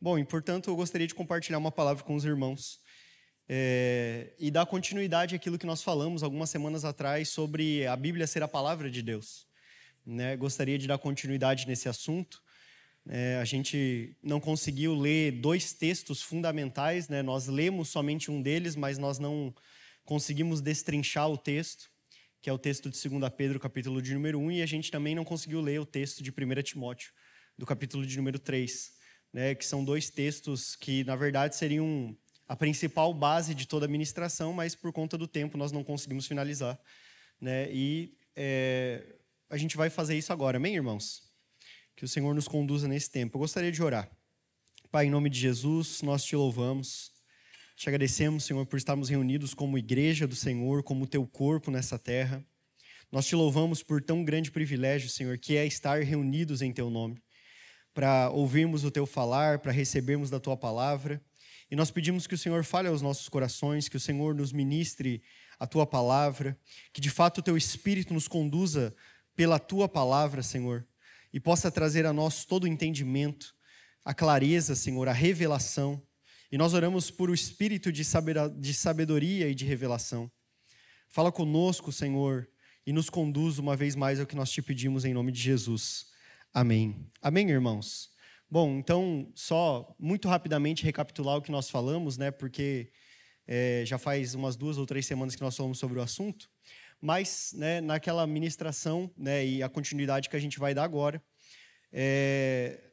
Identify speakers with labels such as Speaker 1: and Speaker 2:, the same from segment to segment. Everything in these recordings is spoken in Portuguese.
Speaker 1: Bom, e portanto eu gostaria de compartilhar uma palavra com os irmãos e dar continuidade àquilo que nós falamos algumas semanas atrás sobre a Bíblia ser a palavra de Deus. Gostaria de dar continuidade nesse assunto. A gente não conseguiu ler dois textos fundamentais, nós lemos somente um deles, mas nós não conseguimos destrinchar o texto, que é o texto de 2 Pedro, capítulo de número 1, e a gente também não conseguiu ler o texto de 1 Timóteo, do capítulo de número 3, que são dois textos que, na verdade, seriam a principal base de toda a ministração, mas por conta do tempo nós não conseguimos finalizar. A gente vai fazer isso agora, amém, irmãos? Que o Senhor nos conduza nesse tempo. Eu gostaria de orar. Pai, em nome de Jesus, nós te louvamos, te agradecemos, Senhor, por estarmos reunidos como igreja do Senhor, como teu corpo nessa terra. Nós te louvamos por tão grande privilégio, Senhor, que é estar reunidos em teu nome, para ouvirmos o teu falar, para recebermos da tua palavra. E nós pedimos que o Senhor fale aos nossos corações, que o Senhor nos ministre a tua palavra, que de fato o teu Espírito nos conduza pela tua palavra, Senhor, e possa trazer a nós todo o entendimento, a clareza, Senhor, a revelação. E nós oramos por o Espírito de sabedoria e de revelação. Fala conosco, Senhor, e nos conduz uma vez mais ao que nós te pedimos em nome de Jesus. Amém. Amém, irmãos? Bom, então, só muito rapidamente recapitular o que nós falamos, porque já faz umas 2 ou 3 semanas que nós falamos sobre o assunto, mas naquela ministração e a continuidade que a gente vai dar agora,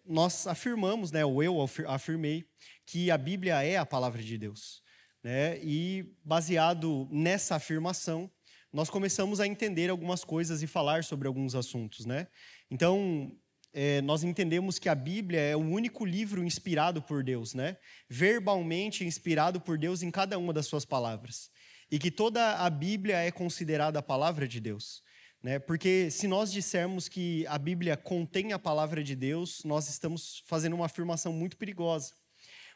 Speaker 1: nós afirmamos, ou eu afirmei, que a Bíblia é a palavra de Deus. E baseado nessa afirmação, nós começamos a entender algumas coisas e falar sobre alguns assuntos. Então, nós entendemos que a Bíblia é o único livro inspirado por Deus, verbalmente inspirado por Deus em cada uma das suas palavras. E que toda a Bíblia é considerada a palavra de Deus. Porque se nós dissermos que a Bíblia contém a palavra de Deus, nós estamos fazendo uma afirmação muito perigosa.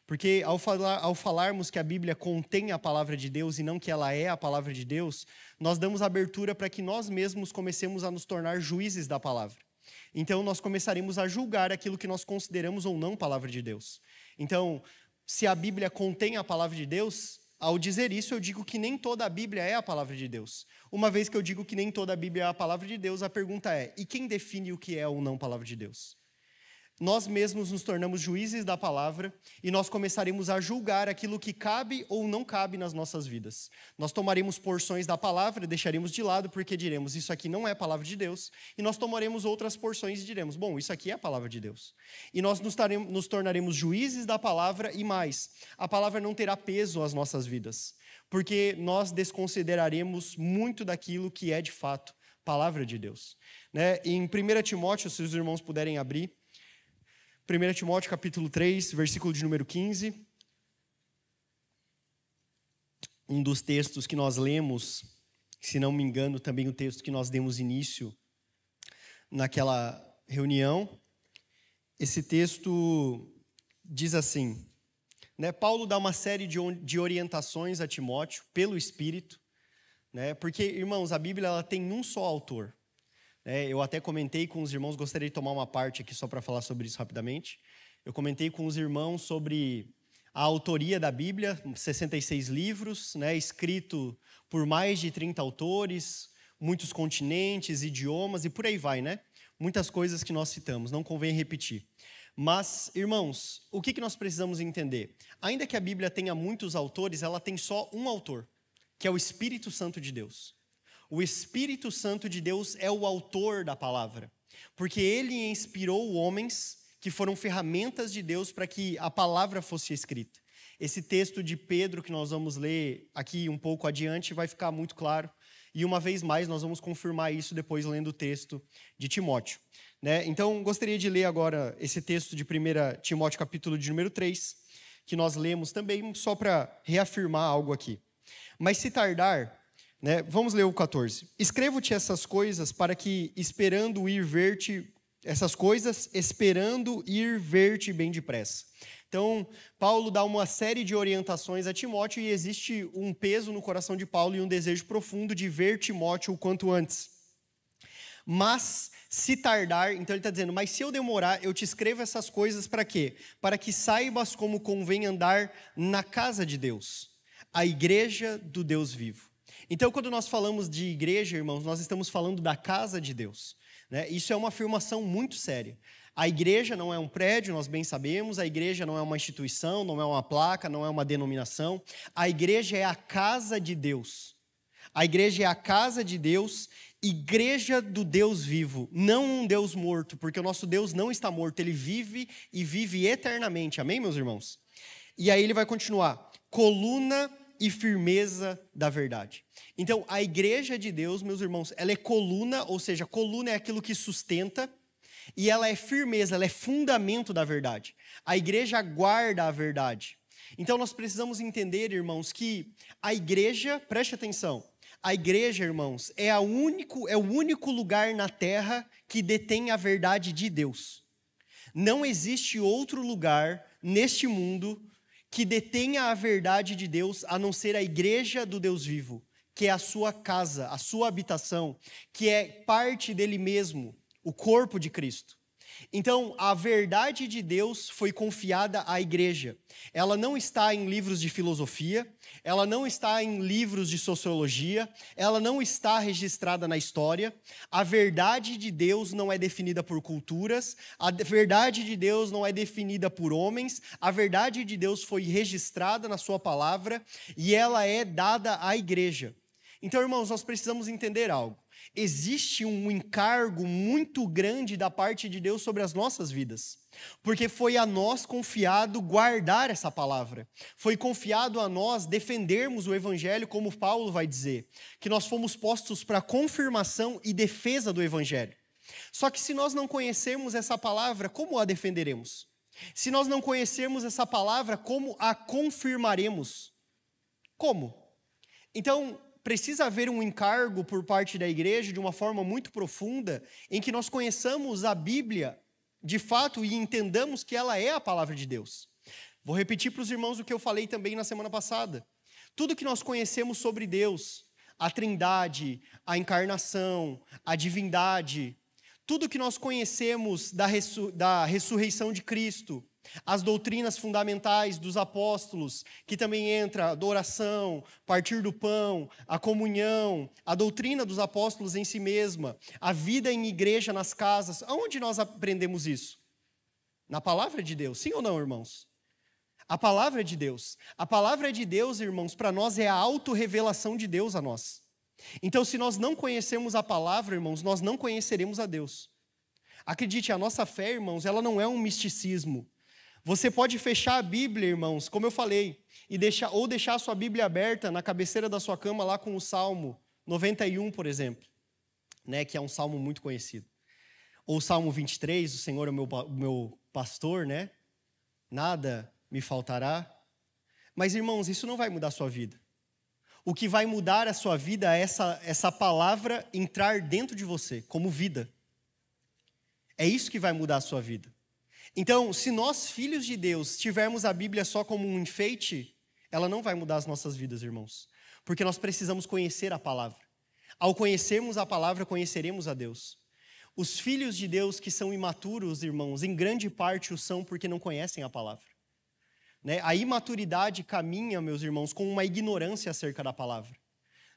Speaker 1: Porque ao falarmos que a Bíblia contém a palavra de Deus e não que ela é a palavra de Deus, nós damos abertura para que nós mesmos comecemos a nos tornar juízes da palavra. Então, nós começaremos a julgar aquilo que nós consideramos ou não palavra de Deus. Então, se a Bíblia contém a palavra de Deus, ao dizer isso, eu digo que nem toda a Bíblia é a palavra de Deus. Uma vez que eu digo que nem toda a Bíblia é a palavra de Deus, a pergunta é: e quem define o que é ou não palavra de Deus? Nós mesmos nos tornamos juízes da palavra e nós começaremos a julgar aquilo que cabe ou não cabe nas nossas vidas. Nós tomaremos porções da palavra, deixaremos de lado porque diremos: isso aqui não é a palavra de Deus, e nós tomaremos outras porções e diremos: bom, isso aqui é a palavra de Deus. E nós nos tornaremos juízes da palavra e mais, a palavra não terá peso às nossas vidas, porque nós desconsideraremos muito daquilo que é de fato palavra de Deus. Em 1 Timóteo, se os irmãos puderem abrir, 1 Timóteo capítulo 3, versículo de número 15. Um dos textos que nós lemos, se não me engano, também o texto que nós demos início naquela reunião. Esse texto diz assim, Paulo dá uma série de orientações a Timóteo pelo Espírito, porque, irmãos, a Bíblia ela tem um só autor. Eu até comentei com os irmãos, gostaria de tomar uma parte aqui só para falar sobre isso rapidamente. Eu comentei com os irmãos sobre a autoria da Bíblia, 66 livros, escrito por mais de 30 autores, muitos continentes, idiomas e por aí vai, Muitas coisas que nós citamos, não convém repetir. Mas, irmãos, o que nós precisamos entender? Ainda que a Bíblia tenha muitos autores, ela tem só um autor, que é o Espírito Santo de Deus. O Espírito Santo de Deus é o autor da palavra, porque ele inspirou homens que foram ferramentas de Deus para que a palavra fosse escrita. Esse texto de Pedro que nós vamos ler aqui um pouco adiante vai ficar muito claro, e uma vez mais nós vamos confirmar isso depois lendo o texto de Timóteo. Então, gostaria de ler agora esse texto de 1 Timóteo capítulo de número 3, que nós lemos também só para reafirmar algo aqui. Mas se tardar... Vamos ler o 14. Escrevo-te essas coisas para que, esperando ir ver-te bem depressa. Então, Paulo dá uma série de orientações a Timóteo e existe um peso no coração de Paulo e um desejo profundo de ver Timóteo o quanto antes. Mas se tardar, então ele está dizendo, mas se eu demorar, eu te escrevo essas coisas para quê? Para que saibas como convém andar na casa de Deus, a igreja do Deus vivo. Então, quando nós falamos de igreja, irmãos, nós estamos falando da casa de Deus, né? Isso é uma afirmação muito séria. A igreja não é um prédio, nós bem sabemos, a igreja não é uma instituição, não é uma placa, não é uma denominação. A igreja é a casa de Deus. A igreja é a casa de Deus, igreja do Deus vivo, não um Deus morto, porque o nosso Deus não está morto, ele vive e vive eternamente. Amém, meus irmãos? E aí ele vai continuar, coluna e firmeza da verdade. Então, a igreja de Deus, meus irmãos, ela é coluna, ou seja, coluna é aquilo que sustenta, e ela é firmeza, ela é fundamento da verdade. A igreja guarda a verdade. Então, nós precisamos entender, irmãos, que a igreja, preste atenção, a igreja, irmãos, é o único lugar na terra que detém a verdade de Deus. Não existe outro lugar neste mundo que detenha a verdade de Deus, a não ser a igreja do Deus vivo, que é a sua casa, a sua habitação, que é parte dele mesmo, o corpo de Cristo. Então, a verdade de Deus foi confiada à igreja. Ela não está em livros de filosofia, ela não está em livros de sociologia, ela não está registrada na história. A verdade de Deus não é definida por culturas, a verdade de Deus não é definida por homens, a verdade de Deus foi registrada na sua palavra e ela é dada à igreja. Então, irmãos, nós precisamos entender algo. Existe um encargo muito grande da parte de Deus sobre as nossas vidas, porque foi a nós confiado guardar essa palavra, foi confiado a nós defendermos o evangelho, como Paulo vai dizer, que nós fomos postos para confirmação e defesa do evangelho. Só que se nós não conhecermos essa palavra, como a defenderemos? Se nós não conhecermos essa palavra, como a confirmaremos? Como? Então, precisa haver um encargo por parte da igreja de uma forma muito profunda, em que nós conheçamos a Bíblia de fato e entendamos que ela é a palavra de Deus. Vou repetir para os irmãos o que eu falei também na semana passada. Tudo que nós conhecemos sobre Deus, a Trindade, a encarnação, a divindade, tudo que nós conhecemos da ressurreição de Cristo, as doutrinas fundamentais dos apóstolos, que também entra a adoração, partir do pão, a comunhão, a doutrina dos apóstolos em si mesma, a vida em igreja nas casas. Aonde nós aprendemos isso? Na palavra de Deus, sim ou não, irmãos? A palavra de Deus. A palavra de Deus, irmãos, para nós é a autorrevelação de Deus a nós. Então, se nós não conhecermos a palavra, irmãos, nós não conheceremos a Deus. Acredite, a nossa fé, irmãos, ela não é um misticismo. Você pode fechar a Bíblia, irmãos, como eu falei, e deixar a sua Bíblia aberta na cabeceira da sua cama lá com o Salmo 91, por exemplo, né, que é um salmo muito conhecido. Ou o Salmo 23, o Senhor é o meu pastor, né? Nada me faltará. Mas, irmãos, isso não vai mudar a sua vida. O que vai mudar a sua vida é essa palavra entrar dentro de você, como vida. É isso que vai mudar a sua vida. Então, se nós, filhos de Deus, tivermos a Bíblia só como um enfeite, ela não vai mudar as nossas vidas, irmãos. Porque nós precisamos conhecer a palavra. Ao conhecermos a palavra, conheceremos a Deus. Os filhos de Deus que são imaturos, irmãos, em grande parte o são porque não conhecem a palavra. Né? A imaturidade caminha, meus irmãos, com uma ignorância acerca da palavra.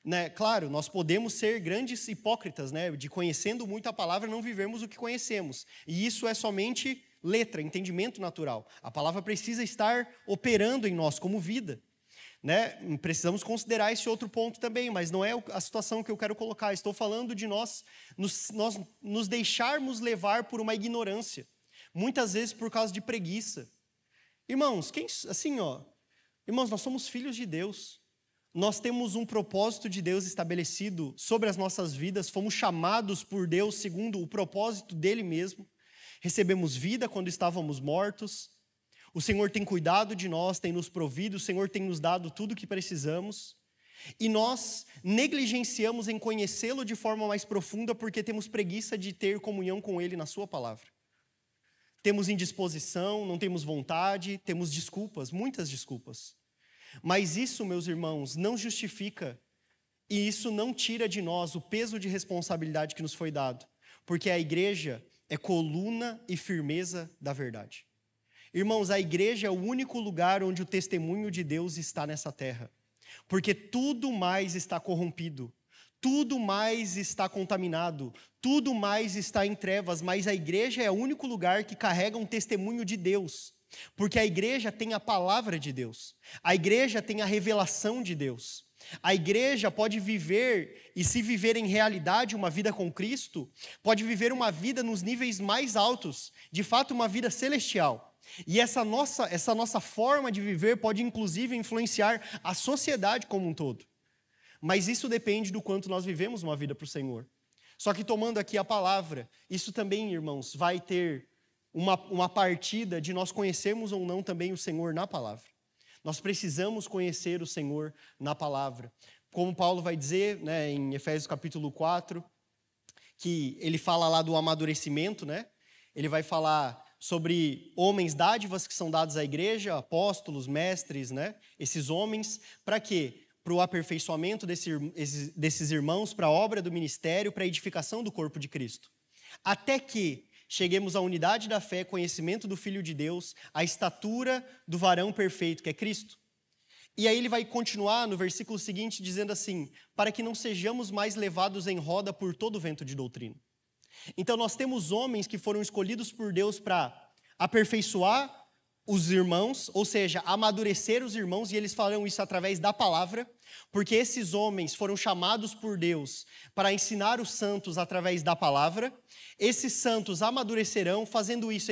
Speaker 1: Né? Claro, nós podemos ser grandes hipócritas, né? De conhecendo muito a palavra, não vivemos o que conhecemos. E isso é somente letra, entendimento natural. A palavra precisa estar operando em nós como vida. Né? Precisamos considerar esse outro ponto também, mas não é a situação que eu quero colocar. Estou falando de nós nos deixarmos levar por uma ignorância. Muitas vezes por causa de preguiça. Irmãos, irmãos, nós somos filhos de Deus. Nós temos um propósito de Deus estabelecido sobre as nossas vidas. Fomos chamados por Deus segundo o propósito dele mesmo. Recebemos vida quando estávamos mortos. O Senhor tem cuidado de nós, tem nos provido, o Senhor tem nos dado tudo o que precisamos. E nós negligenciamos em conhecê-lo de forma mais profunda porque temos preguiça de ter comunhão com ele na sua palavra. Temos indisposição, não temos vontade, temos desculpas, muitas desculpas. Mas isso, meus irmãos, não justifica e isso não tira de nós o peso de responsabilidade que nos foi dado. Porque a igreja é coluna e firmeza da verdade. Irmãos, a igreja é o único lugar onde o testemunho de Deus está nessa terra. Porque tudo mais está corrompido, tudo mais está contaminado, tudo mais está em trevas, mas a igreja é o único lugar que carrega um testemunho de Deus. Porque a igreja tem a palavra de Deus, a igreja tem a revelação de Deus. A igreja pode viver, e se viver em realidade uma vida com Cristo, pode viver uma vida nos níveis mais altos, de fato uma vida celestial. E essa nossa forma de viver pode inclusive influenciar a sociedade como um todo. Mas isso depende do quanto nós vivemos uma vida para o Senhor. Só que tomando aqui a palavra, isso também, irmãos, vai ter uma partida de nós conhecermos ou não também o Senhor na palavra. Nós precisamos conhecer o Senhor na palavra. Como Paulo vai dizer, né, em Efésios capítulo 4, que ele fala lá do amadurecimento, né? Ele vai falar sobre homens dádivas que são dados à igreja, apóstolos, mestres, né? Esses homens, para quê? Para o aperfeiçoamento desses irmãos, para a obra do ministério, para a edificação do corpo de Cristo. Até que cheguemos à unidade da fé, conhecimento do Filho de Deus, à estatura do varão perfeito, que é Cristo. E aí ele vai continuar no versículo seguinte dizendo assim, para que não sejamos mais levados em roda por todo vento de doutrina. Então nós temos homens que foram escolhidos por Deus para aperfeiçoar os irmãos, ou seja, amadurecer os irmãos, e eles farão isso através da palavra, porque esses homens foram chamados por Deus para ensinar os santos através da palavra. Esses santos amadurecerão, fazendo isso,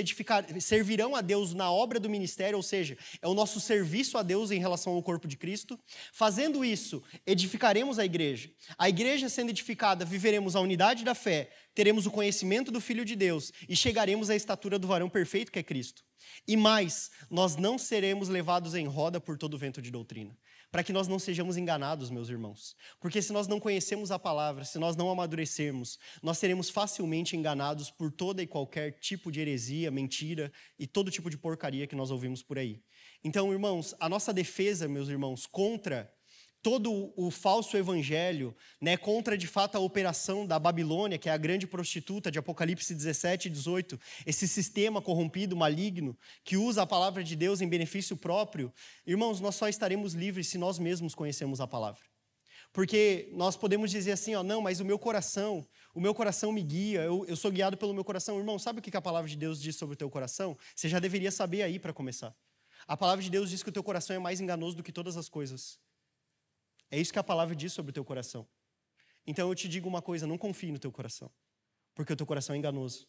Speaker 1: servirão a Deus na obra do ministério, ou seja, é o nosso serviço a Deus em relação ao corpo de Cristo. Fazendo isso, edificaremos a igreja. A igreja sendo edificada, viveremos a unidade da fé, teremos o conhecimento do Filho de Deus e chegaremos à estatura do varão perfeito, que é Cristo. E mais, nós não seremos levados em roda por todo vento de doutrina, para que nós não sejamos enganados, meus irmãos. Porque se nós não conhecemos a palavra, se nós não amadurecermos, nós seremos facilmente enganados por toda e qualquer tipo de heresia, mentira e todo tipo de porcaria que nós ouvimos por aí. Então, irmãos, a nossa defesa, meus irmãos, contra todo o falso evangelho, né, contra de fato a operação da Babilônia, que é a grande prostituta de Apocalipse 17 e 18, esse sistema corrompido, maligno, que usa a palavra de Deus em benefício próprio, irmãos, nós só estaremos livres se nós mesmos conhecemos a palavra. Porque nós podemos dizer assim, ó, não, mas o meu coração me guia, eu sou guiado pelo meu coração. Irmão, sabe o que a palavra de Deus diz sobre o teu coração? Você já deveria saber aí para começar. A palavra de Deus diz que o teu coração é mais enganoso do que todas as coisas. É isso que a palavra diz sobre o teu coração. Então eu te digo uma coisa, não confie no teu coração, porque o teu coração é enganoso.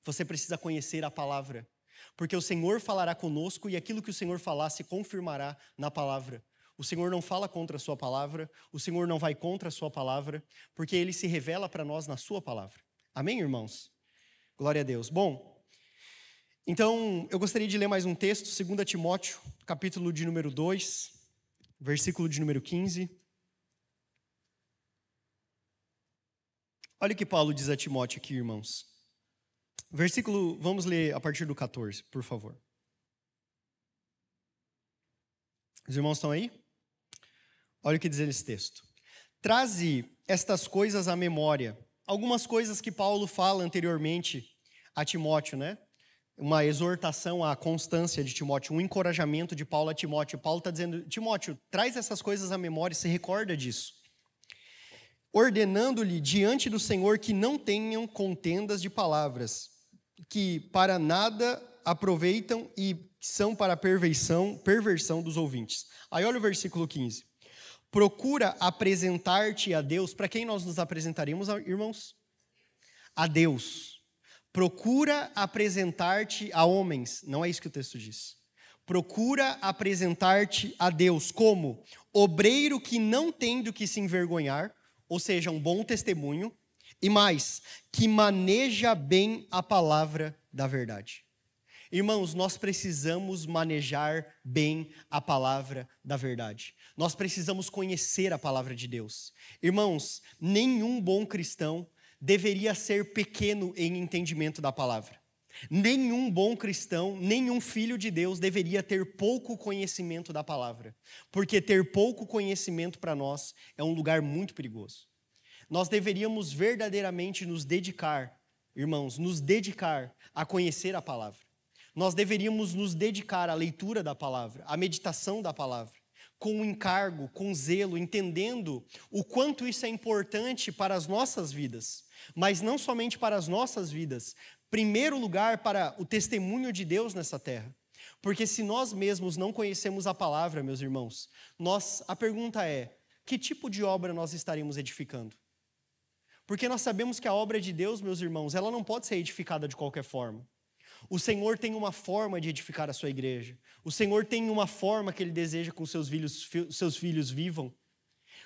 Speaker 1: Você precisa conhecer a palavra, porque o Senhor falará conosco e aquilo que o Senhor falar se confirmará na palavra. O Senhor não fala contra a sua palavra, o Senhor não vai contra a sua palavra, porque Ele se revela para nós na sua palavra. Amém, irmãos? Glória a Deus. Bom, então eu gostaria de ler mais um texto, 2 Timóteo, capítulo de número 2, versículo de número 15. Olha o que Paulo diz a Timóteo aqui, irmãos. Versículo, vamos ler a partir do 14, por favor. Os irmãos estão aí? Olha o que diz esse texto. Traze estas coisas à memória. Algumas coisas que Paulo fala anteriormente a Timóteo, né? Uma exortação à constância de Timóteo, um encorajamento de Paulo a Timóteo. Paulo está dizendo, Timóteo, traz essas coisas à memória, se recorda disso. Ordenando-lhe diante do Senhor que não tenham contendas de palavras, que para nada aproveitam e são para a perversão dos ouvintes. Aí olha o versículo 15. Procura apresentar-te a Deus. Para quem nós nos apresentaremos, irmãos? A Deus. Procura apresentar-te a homens. Não é isso que o texto diz. Procura apresentar-te a Deus como obreiro que não tem do que se envergonhar, ou seja, um bom testemunho, e mais, que maneja bem a palavra da verdade. Irmãos, nós precisamos manejar bem a palavra da verdade. Nós precisamos conhecer a palavra de Deus. Irmãos, nenhum bom cristão deveria ser pequeno em entendimento da palavra. Nenhum bom cristão, nenhum filho de Deus deveria ter pouco conhecimento da palavra. Porque ter pouco conhecimento para nós é um lugar muito perigoso. Nós deveríamos verdadeiramente nos dedicar, irmãos, nos dedicar a conhecer a palavra. Nós deveríamos nos dedicar à leitura da palavra, à meditação da palavra, com encargo, com zelo, entendendo o quanto isso é importante para as nossas vidas, mas não somente para as nossas vidas, em primeiro lugar para o testemunho de Deus nessa terra. Porque se nós mesmos não conhecemos a palavra, meus irmãos, a pergunta é, que tipo de obra nós estaremos edificando? Porque nós sabemos que a obra de Deus, meus irmãos, ela não pode ser edificada de qualquer forma. O Senhor tem uma forma de edificar a sua igreja. O Senhor tem uma forma que Ele deseja que os seus filhos vivam.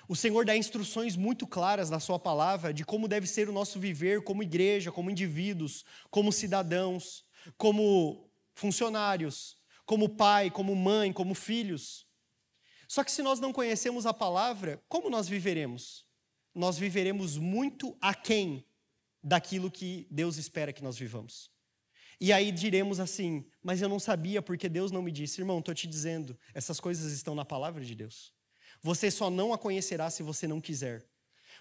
Speaker 1: O Senhor dá instruções muito claras na sua palavra de como deve ser o nosso viver como igreja, como indivíduos, como cidadãos, como funcionários, como pai, como mãe, como filhos. Só que se nós não conhecemos a palavra, como nós viveremos? Nós viveremos muito aquém daquilo que Deus espera que nós vivamos. E aí diremos assim, mas eu não sabia porque Deus não me disse. Irmão, estou te dizendo, essas coisas estão na palavra de Deus. Você só não a conhecerá se você não quiser.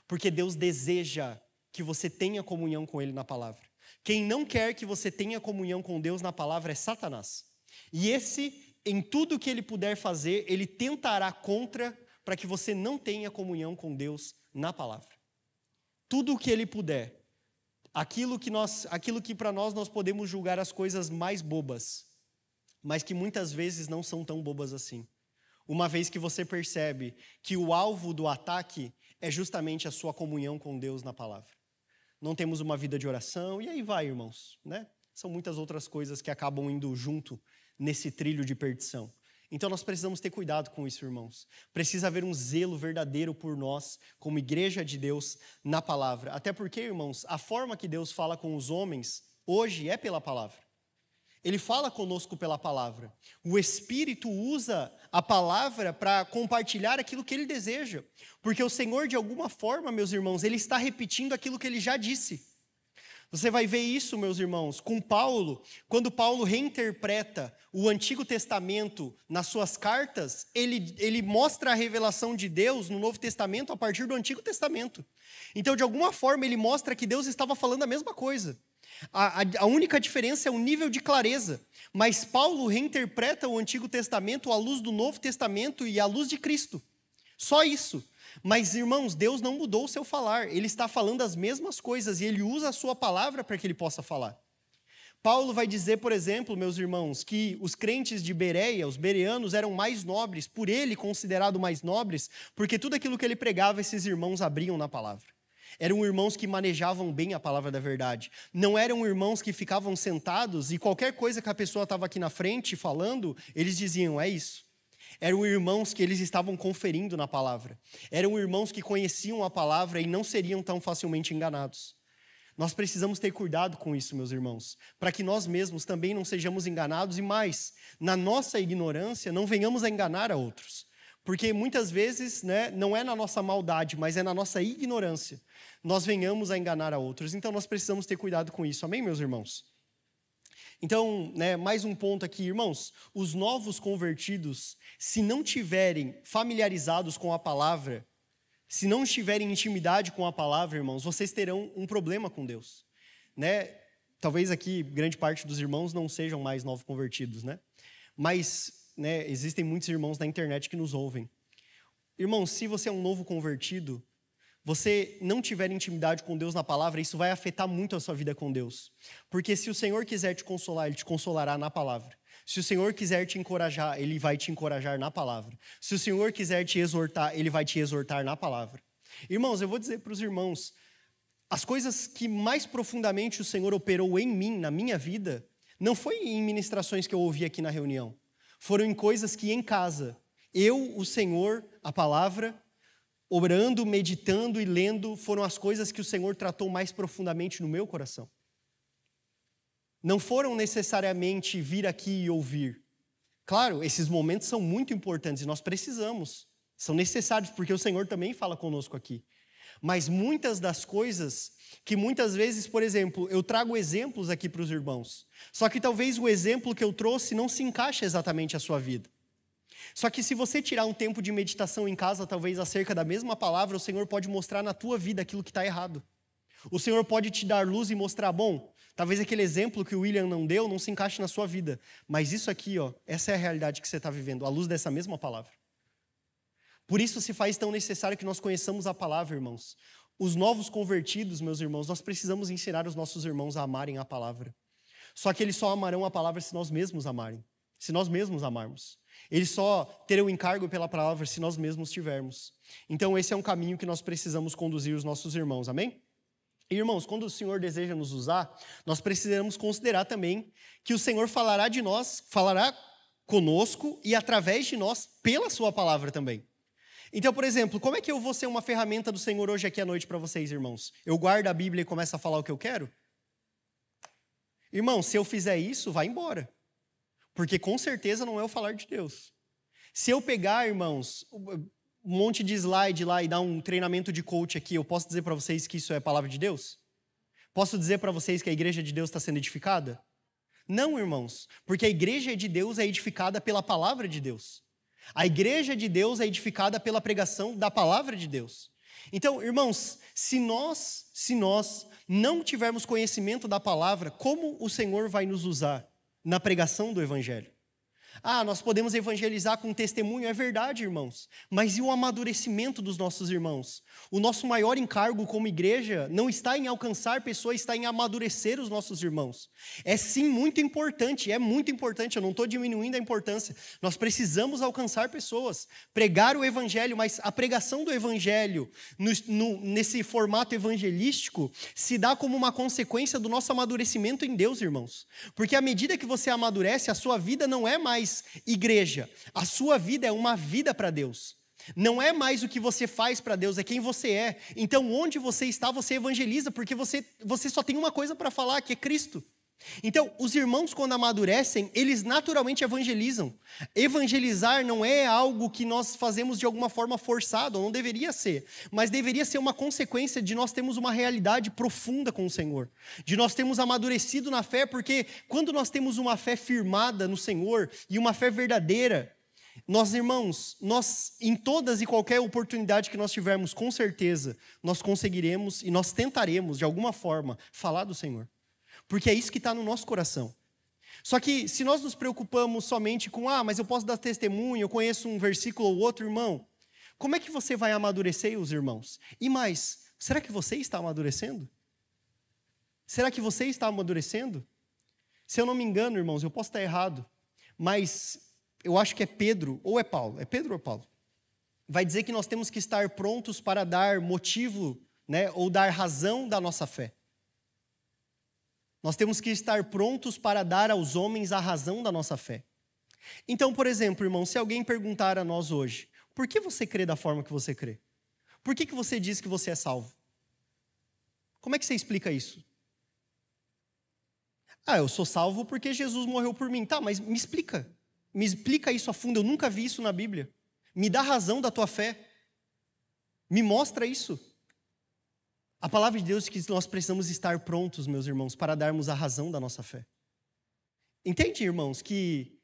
Speaker 1: Porque Deus deseja que você tenha comunhão com Ele na palavra. Quem não quer que você tenha comunhão com Deus na palavra é Satanás. E esse, em tudo que ele puder fazer, ele tentará contra para que você não tenha comunhão com Deus na palavra. Tudo o que ele puder. Aquilo que para nós podemos julgar as coisas mais bobas, mas que muitas vezes não são tão bobas assim. Uma vez que você percebe que o alvo do ataque é justamente a sua comunhão com Deus na palavra. Não temos uma vida de oração, e aí vai, irmãos, né? São muitas outras coisas que acabam indo junto nesse trilho de perdição. Então nós precisamos ter cuidado com isso, irmãos. Precisa haver um zelo verdadeiro por nós, como igreja de Deus, na palavra. Até porque, irmãos, a forma que Deus fala com os homens hoje é pela palavra. Ele fala conosco pela palavra. O Espírito usa a palavra para compartilhar aquilo que Ele deseja. Porque o Senhor, de alguma forma, meus irmãos, Ele está repetindo aquilo que Ele já disse. Você vai ver isso, meus irmãos, com Paulo. Quando Paulo reinterpreta o Antigo Testamento nas suas cartas, ele mostra a revelação de Deus no Novo Testamento a partir do Antigo Testamento. Então, de alguma forma, ele mostra que Deus estava falando a mesma coisa. A única diferença é o nível de clareza. Mas Paulo reinterpreta o Antigo Testamento à luz do Novo Testamento e à luz de Cristo. Só isso. Mas, irmãos, Deus não mudou o seu falar. Ele está falando as mesmas coisas e Ele usa a sua palavra para que Ele possa falar. Paulo vai dizer, por exemplo, meus irmãos, que os crentes de Bereia, os bereanos, eram mais nobres, por ele considerado mais nobres, porque tudo aquilo que ele pregava, esses irmãos abriam na palavra. Eram irmãos que manejavam bem a palavra da verdade. Não eram irmãos que ficavam sentados e qualquer coisa que a pessoa estava aqui na frente falando, eles diziam, é isso. Eram irmãos que eles estavam conferindo na palavra. Eram irmãos que conheciam a palavra e não seriam tão facilmente enganados. Nós precisamos ter cuidado com isso, meus irmãos, para que nós mesmos também não sejamos enganados e mais, na nossa ignorância, não venhamos a enganar a outros. Porque muitas vezes, não é na nossa maldade, mas é na nossa ignorância, nós venhamos a enganar a outros. Então nós precisamos ter cuidado com isso, amém, meus irmãos? Então, mais um ponto aqui, irmãos, os novos convertidos, se não tiverem familiarizados com a palavra, se não estiverem em intimidade com a palavra, irmãos, vocês terão um problema com Deus, Talvez aqui grande parte dos irmãos não sejam mais novos convertidos, Mas, existem muitos irmãos na internet que nos ouvem. Irmãos, se você é um novo convertido, você não tiver intimidade com Deus na palavra, isso vai afetar muito a sua vida com Deus. Porque se o Senhor quiser te consolar, Ele te consolará na palavra. Se o Senhor quiser te encorajar, Ele vai te encorajar na palavra. Se o Senhor quiser te exortar, Ele vai te exortar na palavra. Irmãos, eu vou dizer para os irmãos, as coisas que mais profundamente o Senhor operou em mim, na minha vida, não foi em ministrações que eu ouvi aqui na reunião. Foram em coisas que em casa, eu, o Senhor, a palavra, orando, meditando e lendo, foram as coisas que o Senhor tratou mais profundamente no meu coração. Não foram necessariamente vir aqui e ouvir. Claro, esses momentos são muito importantes e nós precisamos. São necessários, porque o Senhor também fala conosco aqui. Mas muitas das coisas que muitas vezes, por exemplo, eu trago exemplos aqui para os irmãos. Só que talvez o exemplo que eu trouxe não se encaixe exatamente à sua vida. Só que se você tirar um tempo de meditação em casa, talvez acerca da mesma palavra, o Senhor pode mostrar na tua vida aquilo que está errado. O Senhor pode te dar luz e mostrar, bom, talvez aquele exemplo que o William não deu não se encaixe na sua vida. Mas isso aqui, ó, essa é a realidade que você está vivendo, à luz dessa mesma palavra. Por isso se faz tão necessário que nós conheçamos a palavra, irmãos. Os novos convertidos, meus irmãos, nós precisamos ensinar os nossos irmãos a amarem a palavra. Só que eles só amarão a palavra se nós mesmos amarem, se nós mesmos amarmos. Eles só terão encargo pela palavra se nós mesmos tivermos. Então esse é um caminho que nós precisamos conduzir os nossos irmãos, amém? E, irmãos, quando o Senhor deseja nos usar, nós precisamos considerar também que o Senhor falará de nós, falará conosco e através de nós pela sua palavra também. Então, por exemplo, como é que eu vou ser uma ferramenta do Senhor hoje aqui à noite para vocês, irmãos? Eu guardo a Bíblia e começo a falar o que eu quero? Irmão, se eu fizer isso, vai embora. Porque com certeza não é o falar de Deus. Se eu pegar, irmãos, um monte de slide lá e dar um treinamento de coach aqui, eu posso dizer para vocês que isso é a palavra de Deus? Posso dizer para vocês que a igreja de Deus está sendo edificada? Não, irmãos, porque a igreja de Deus é edificada pela palavra de Deus. A igreja de Deus é edificada pela pregação da palavra de Deus. Então, irmãos, se nós não tivermos conhecimento da palavra, como o Senhor vai nos usar na pregação do evangelho? Ah, nós podemos evangelizar com testemunho, é verdade, irmãos. Mas e o amadurecimento dos nossos irmãos? O nosso maior encargo como igreja não está em alcançar pessoas, está em amadurecer os nossos irmãos. É sim muito importante, eu não estou diminuindo a importância. Nós precisamos alcançar pessoas, pregar o evangelho, mas a pregação do evangelho, nesse formato evangelístico, se dá como uma consequência do nosso amadurecimento em Deus, irmãos. Porque à medida que você amadurece, a sua vida não é mais igreja, a sua vida é uma vida para Deus. Não é mais o que você faz para Deus, é quem você é. Então, onde você está, você evangeliza, porque você só tem uma coisa para falar, que é Cristo. Então, os irmãos, quando amadurecem, eles naturalmente evangelizam. Evangelizar não é algo que nós fazemos de alguma forma forçado, não deveria ser, mas deveria ser uma consequência de nós termos uma realidade profunda com o Senhor, de nós termos amadurecido na fé, porque quando nós temos uma fé firmada no Senhor e uma fé verdadeira, nós, irmãos, em todas e qualquer oportunidade que nós tivermos, com certeza, nós conseguiremos e nós tentaremos, de alguma forma, falar do Senhor. Porque é isso que está no nosso coração. Só que se nós nos preocupamos somente com, mas eu posso dar testemunho, eu conheço um versículo ou outro, irmão, como é que você vai amadurecer os irmãos? E mais, será que você está amadurecendo? Será que você está amadurecendo? Se eu não me engano, irmãos, eu posso estar errado, mas eu acho que é Pedro, ou é Paulo, é Pedro ou Paulo? Vai dizer que nós temos que estar prontos para dar motivo, né, ou dar razão da nossa fé. Nós temos que estar prontos para dar aos homens a razão da nossa fé. Então, por exemplo, irmão, se alguém perguntar a nós hoje, por que você crê da forma que você crê? Por que você diz que você é salvo? Como é que você explica isso? Eu sou salvo porque Jesus morreu por mim. Tá, mas me explica isso a fundo, eu nunca vi isso na Bíblia. Me dá razão da tua fé. Me mostra isso. A palavra de Deus diz que nós precisamos estar prontos, meus irmãos, para darmos a razão da nossa fé. Entende, irmãos, que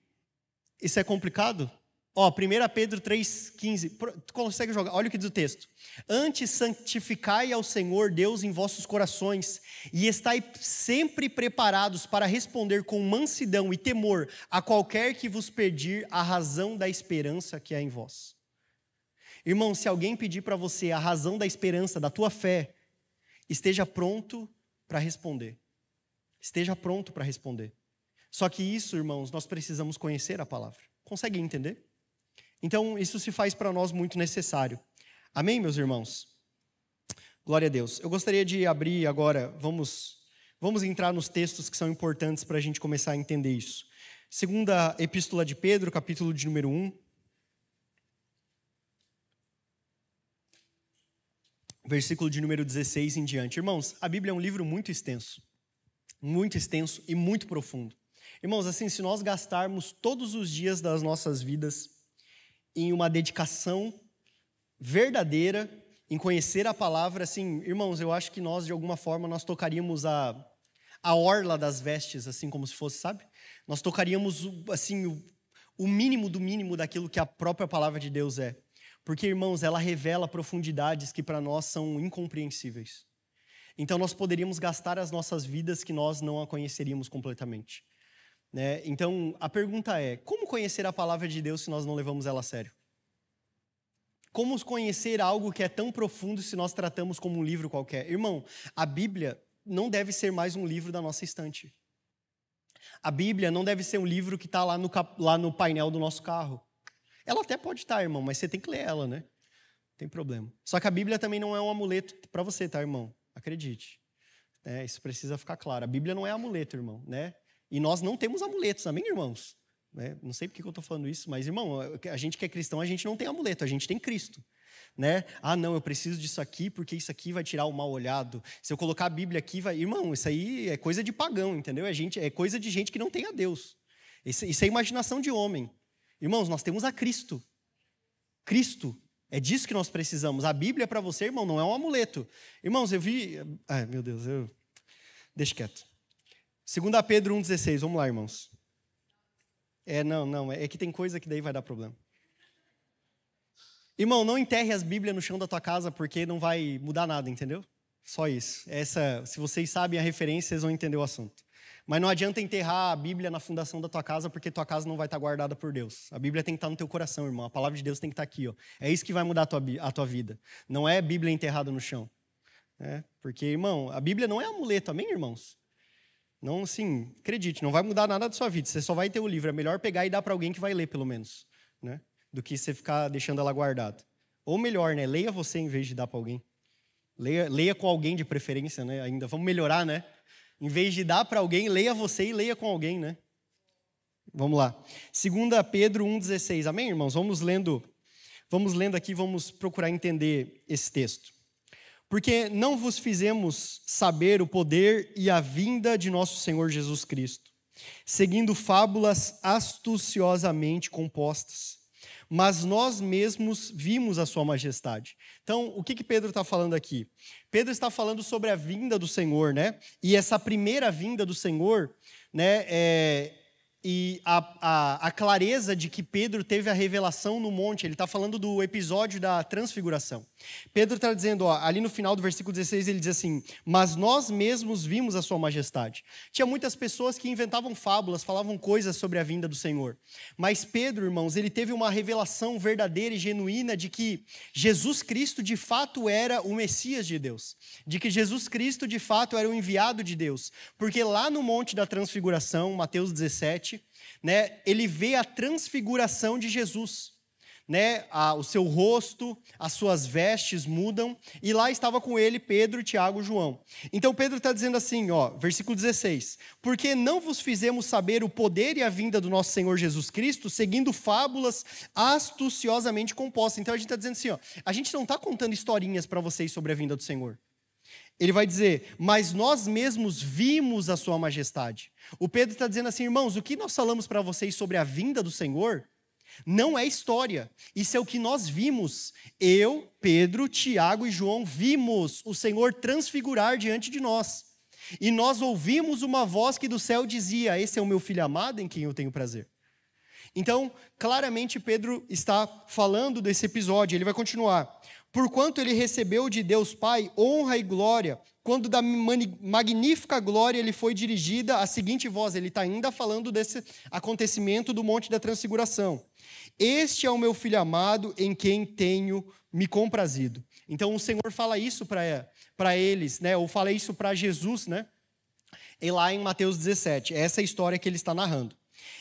Speaker 1: isso é complicado? 1 Pedro 3,15, consegue jogar? Olha o que diz o texto. Antes santificai ao Senhor Deus em vossos corações, e estai sempre preparados para responder com mansidão e temor a qualquer que vos pedir a razão da esperança que há em vós. Irmão, se alguém pedir para você a razão da esperança, da tua fé, esteja pronto para responder. Esteja pronto para responder. Só que isso, irmãos, nós precisamos conhecer a palavra. Conseguem entender? Então, isso se faz para nós muito necessário. Amém, meus irmãos? Glória a Deus. Eu gostaria de abrir agora, vamos entrar nos textos que são importantes para a gente começar a entender isso. Segunda Epístola de Pedro, capítulo de número 1. Versículo de número 16 em diante. Irmãos, a Bíblia é um livro muito extenso e muito profundo. Irmãos, assim, se nós gastarmos todos os dias das nossas vidas em uma dedicação verdadeira, em conhecer a palavra, assim, irmãos, eu acho que nós, de alguma forma, nós tocaríamos a orla das vestes, assim como se fosse, sabe? Nós tocaríamos, assim, o mínimo do mínimo daquilo que a própria palavra de Deus é. Porque, irmãos, ela revela profundidades que para nós são incompreensíveis. Então, nós poderíamos gastar as nossas vidas que nós não a conheceríamos completamente. Né? Então, a pergunta é, como conhecer a palavra de Deus se nós não levamos ela a sério? Como conhecer algo que é tão profundo se nós tratamos como um livro qualquer? Irmão, a Bíblia não deve ser mais um livro da nossa estante. A Bíblia não deve ser um livro que está lá no painel do nosso carro. Ela até pode estar, irmão, mas você tem que ler ela, né? Não tem problema. Só que a Bíblia também não é um amuleto para você, tá, irmão? Acredite. Isso precisa ficar claro. A Bíblia não é amuleto, irmão, né? E nós não temos amuletos, amém, irmãos? Não sei por que eu estou falando isso, mas, irmão, a gente que é cristão, a gente não tem amuleto, a gente tem Cristo. Né? Ah, não, eu preciso disso aqui porque isso aqui vai tirar o mal olhado. Se eu colocar a Bíblia aqui, vai... Irmão, isso aí é coisa de pagão, entendeu? É coisa de gente que não tem a Deus. Isso é imaginação de homem. Irmãos, nós temos a Cristo. Cristo. É disso que nós precisamos. A Bíblia para você, irmão, não é um amuleto. Irmãos, eu vi... Ai, meu Deus, deixa quieto. 2 Pedro 1,16, vamos lá, irmãos. É que tem coisa que daí vai dar problema. Irmão, não enterre as Bíblias no chão da tua casa porque não vai mudar nada, entendeu? Só isso. Se vocês sabem a referência, vocês vão entender o assunto. Mas não adianta enterrar a Bíblia na fundação da tua casa porque tua casa não vai estar guardada por Deus. A Bíblia tem que estar no teu coração, irmão. A palavra de Deus tem que estar aqui, ó. É isso que vai mudar a tua vida. Não é Bíblia enterrada no chão. Porque, irmão, a Bíblia não é amuleto, amém, irmãos? Não, sim, acredite, não vai mudar nada da sua vida. Você só vai ter o livro. É melhor pegar e dar para alguém que vai ler, pelo menos, né? Do que você ficar deixando ela guardada. Ou melhor, né? Leia você em vez de dar para alguém. Leia com alguém de preferência, né? Ainda vamos melhorar, né? Em vez de dar para alguém, leia você e leia com alguém, né? Vamos lá. 2 Pedro 1,16. Amém, irmãos? Vamos lendo aqui, vamos procurar entender esse texto. Porque não vos fizemos saber o poder e a vinda de nosso Senhor Jesus Cristo, seguindo fábulas astuciosamente compostas, mas nós mesmos vimos a sua majestade. Então, o que Pedro está falando aqui? Pedro está falando sobre a vinda do Senhor, né? E essa primeira vinda do Senhor, né? E a clareza de que Pedro teve a revelação no monte. Ele está falando do episódio da transfiguração. Pedro está dizendo, ó, ali no final do versículo 16, ele diz assim, mas nós mesmos vimos a sua majestade. Tinha muitas pessoas que inventavam fábulas, falavam coisas sobre a vinda do Senhor. Mas Pedro, irmãos, ele teve uma revelação verdadeira e genuína de que Jesus Cristo de fato era o Messias de Deus. De que Jesus Cristo de fato era o enviado de Deus. Porque lá no monte da transfiguração, Mateus 17, né, ele vê a transfiguração de Jesus, né, o seu rosto, as suas vestes mudam, e lá estava com ele Pedro, Tiago e João. Então Pedro está dizendo assim, ó, versículo 16, porque não vos fizemos saber o poder e a vinda do nosso Senhor Jesus Cristo, seguindo fábulas astuciosamente compostas. Então a gente está dizendo assim, ó, a gente não está contando historinhas para vocês sobre a vinda do Senhor. Ele vai dizer, mas nós mesmos vimos a sua majestade. O Pedro está dizendo assim, irmãos, o que nós falamos para vocês sobre a vinda do Senhor não é história. Isso é o que nós vimos. Eu, Pedro, Tiago e João vimos o Senhor transfigurar diante de nós. E nós ouvimos uma voz que do céu dizia, esse é o meu filho amado em quem eu tenho prazer. Então, claramente Pedro está falando desse episódio. Ele vai continuar. Porquanto ele recebeu de Deus Pai honra e glória, quando da magnífica glória ele foi dirigida a seguinte voz, ele está ainda falando desse acontecimento do Monte da Transfiguração. Este é o meu filho amado, em quem tenho me comprazido. Então o Senhor fala isso para eles, né? Ou fala isso para Jesus, né? E lá em Mateus 17, essa é a história que ele está narrando.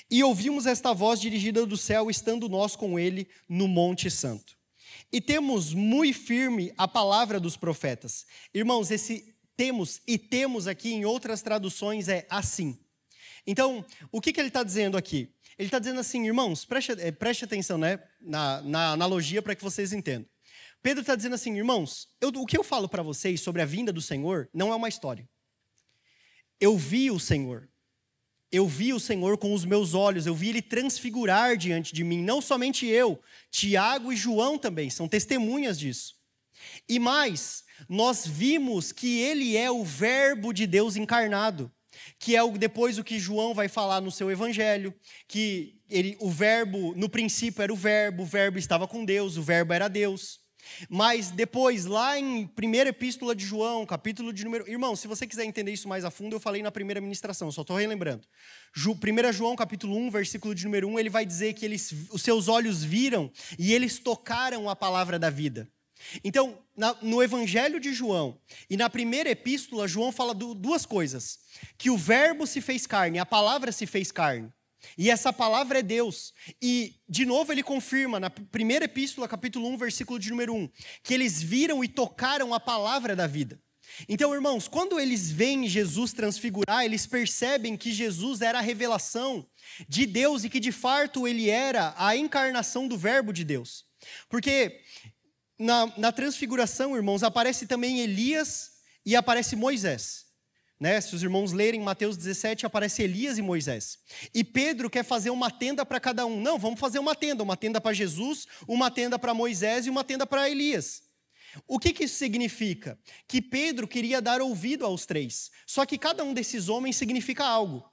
Speaker 1: E ouvimos esta voz dirigida do céu, estando nós com ele no Monte Santo. E temos muito firme a palavra dos profetas. Irmãos, esse temos aqui em outras traduções é assim. Então, o que ele está dizendo aqui? Ele está dizendo assim, irmãos, preste atenção, né, na analogia para que vocês entendam. Pedro está dizendo assim, irmãos, o que eu falo para vocês sobre a vinda do Senhor não é uma história. Eu vi o Senhor. Eu vi o Senhor com os meus olhos, eu vi Ele transfigurar diante de mim, não somente eu, Tiago e João também, são testemunhas disso. E mais, nós vimos que Ele é o Verbo de Deus encarnado. que é depois o que João vai falar no seu evangelho, que o verbo, no princípio era o verbo estava com Deus, o verbo era Deus. Mas depois, lá em primeira epístola de João, capítulo de número... Irmão, se você quiser entender isso mais a fundo, eu falei na primeira ministração, só estou relembrando. 1 João, capítulo 1, versículo de número 1, ele vai dizer que os seus olhos viram e eles tocaram a palavra da vida. Então, no evangelho de João e na primeira epístola, João fala duas coisas. Que o verbo se fez carne, a palavra se fez carne. E essa palavra é Deus. E, de novo, ele confirma, na primeira epístola, capítulo 1, versículo de número 1, que eles viram e tocaram a palavra da vida. Então, irmãos, quando eles veem Jesus transfigurar, eles percebem que Jesus era a revelação de Deus e que, de fato, ele era a encarnação do verbo de Deus. Porque na transfiguração, irmãos, aparece também Elias e aparece Moisés. Né? Se os irmãos lerem Mateus 17, aparece Elias e Moisés. E Pedro quer fazer uma tenda para cada um. Não, vamos fazer uma tenda para Jesus, uma tenda para Moisés e uma tenda para Elias. O que isso significa? Que Pedro queria dar ouvido aos três. Só que cada um desses homens significa algo.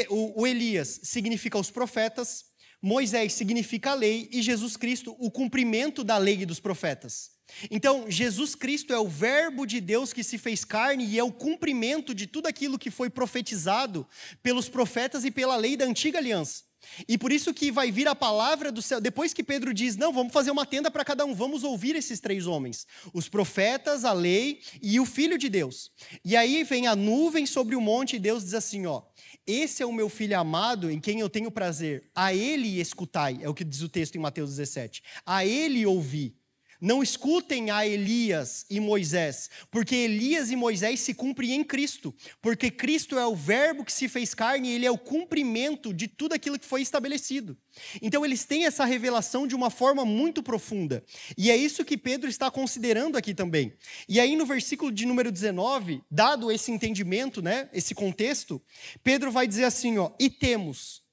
Speaker 1: O Elias significa os profetas, Moisés significa a lei e Jesus Cristo o cumprimento da lei e dos profetas. Então, Jesus Cristo é o verbo de Deus que se fez carne e é o cumprimento de tudo aquilo que foi profetizado pelos profetas e pela lei da antiga aliança. E por isso que vai vir a palavra do céu, depois que Pedro diz, não, vamos fazer uma tenda para cada um, vamos ouvir esses três homens, os profetas, a lei e o Filho de Deus. E aí vem a nuvem sobre o monte e Deus diz assim, ó, esse é o meu filho amado em quem eu tenho prazer, a ele escutai, é o que diz o texto em Mateus 17, a ele ouvi. Não escutem a Elias e Moisés, porque Elias e Moisés se cumprem em Cristo, porque Cristo é o verbo que se fez carne e ele é o cumprimento de tudo aquilo que foi estabelecido. Então eles têm essa revelação de uma forma muito profunda, e é isso que Pedro está considerando aqui também. E aí no versículo de número 19, dado esse entendimento, né, esse contexto, Pedro vai dizer assim, ó, e temos.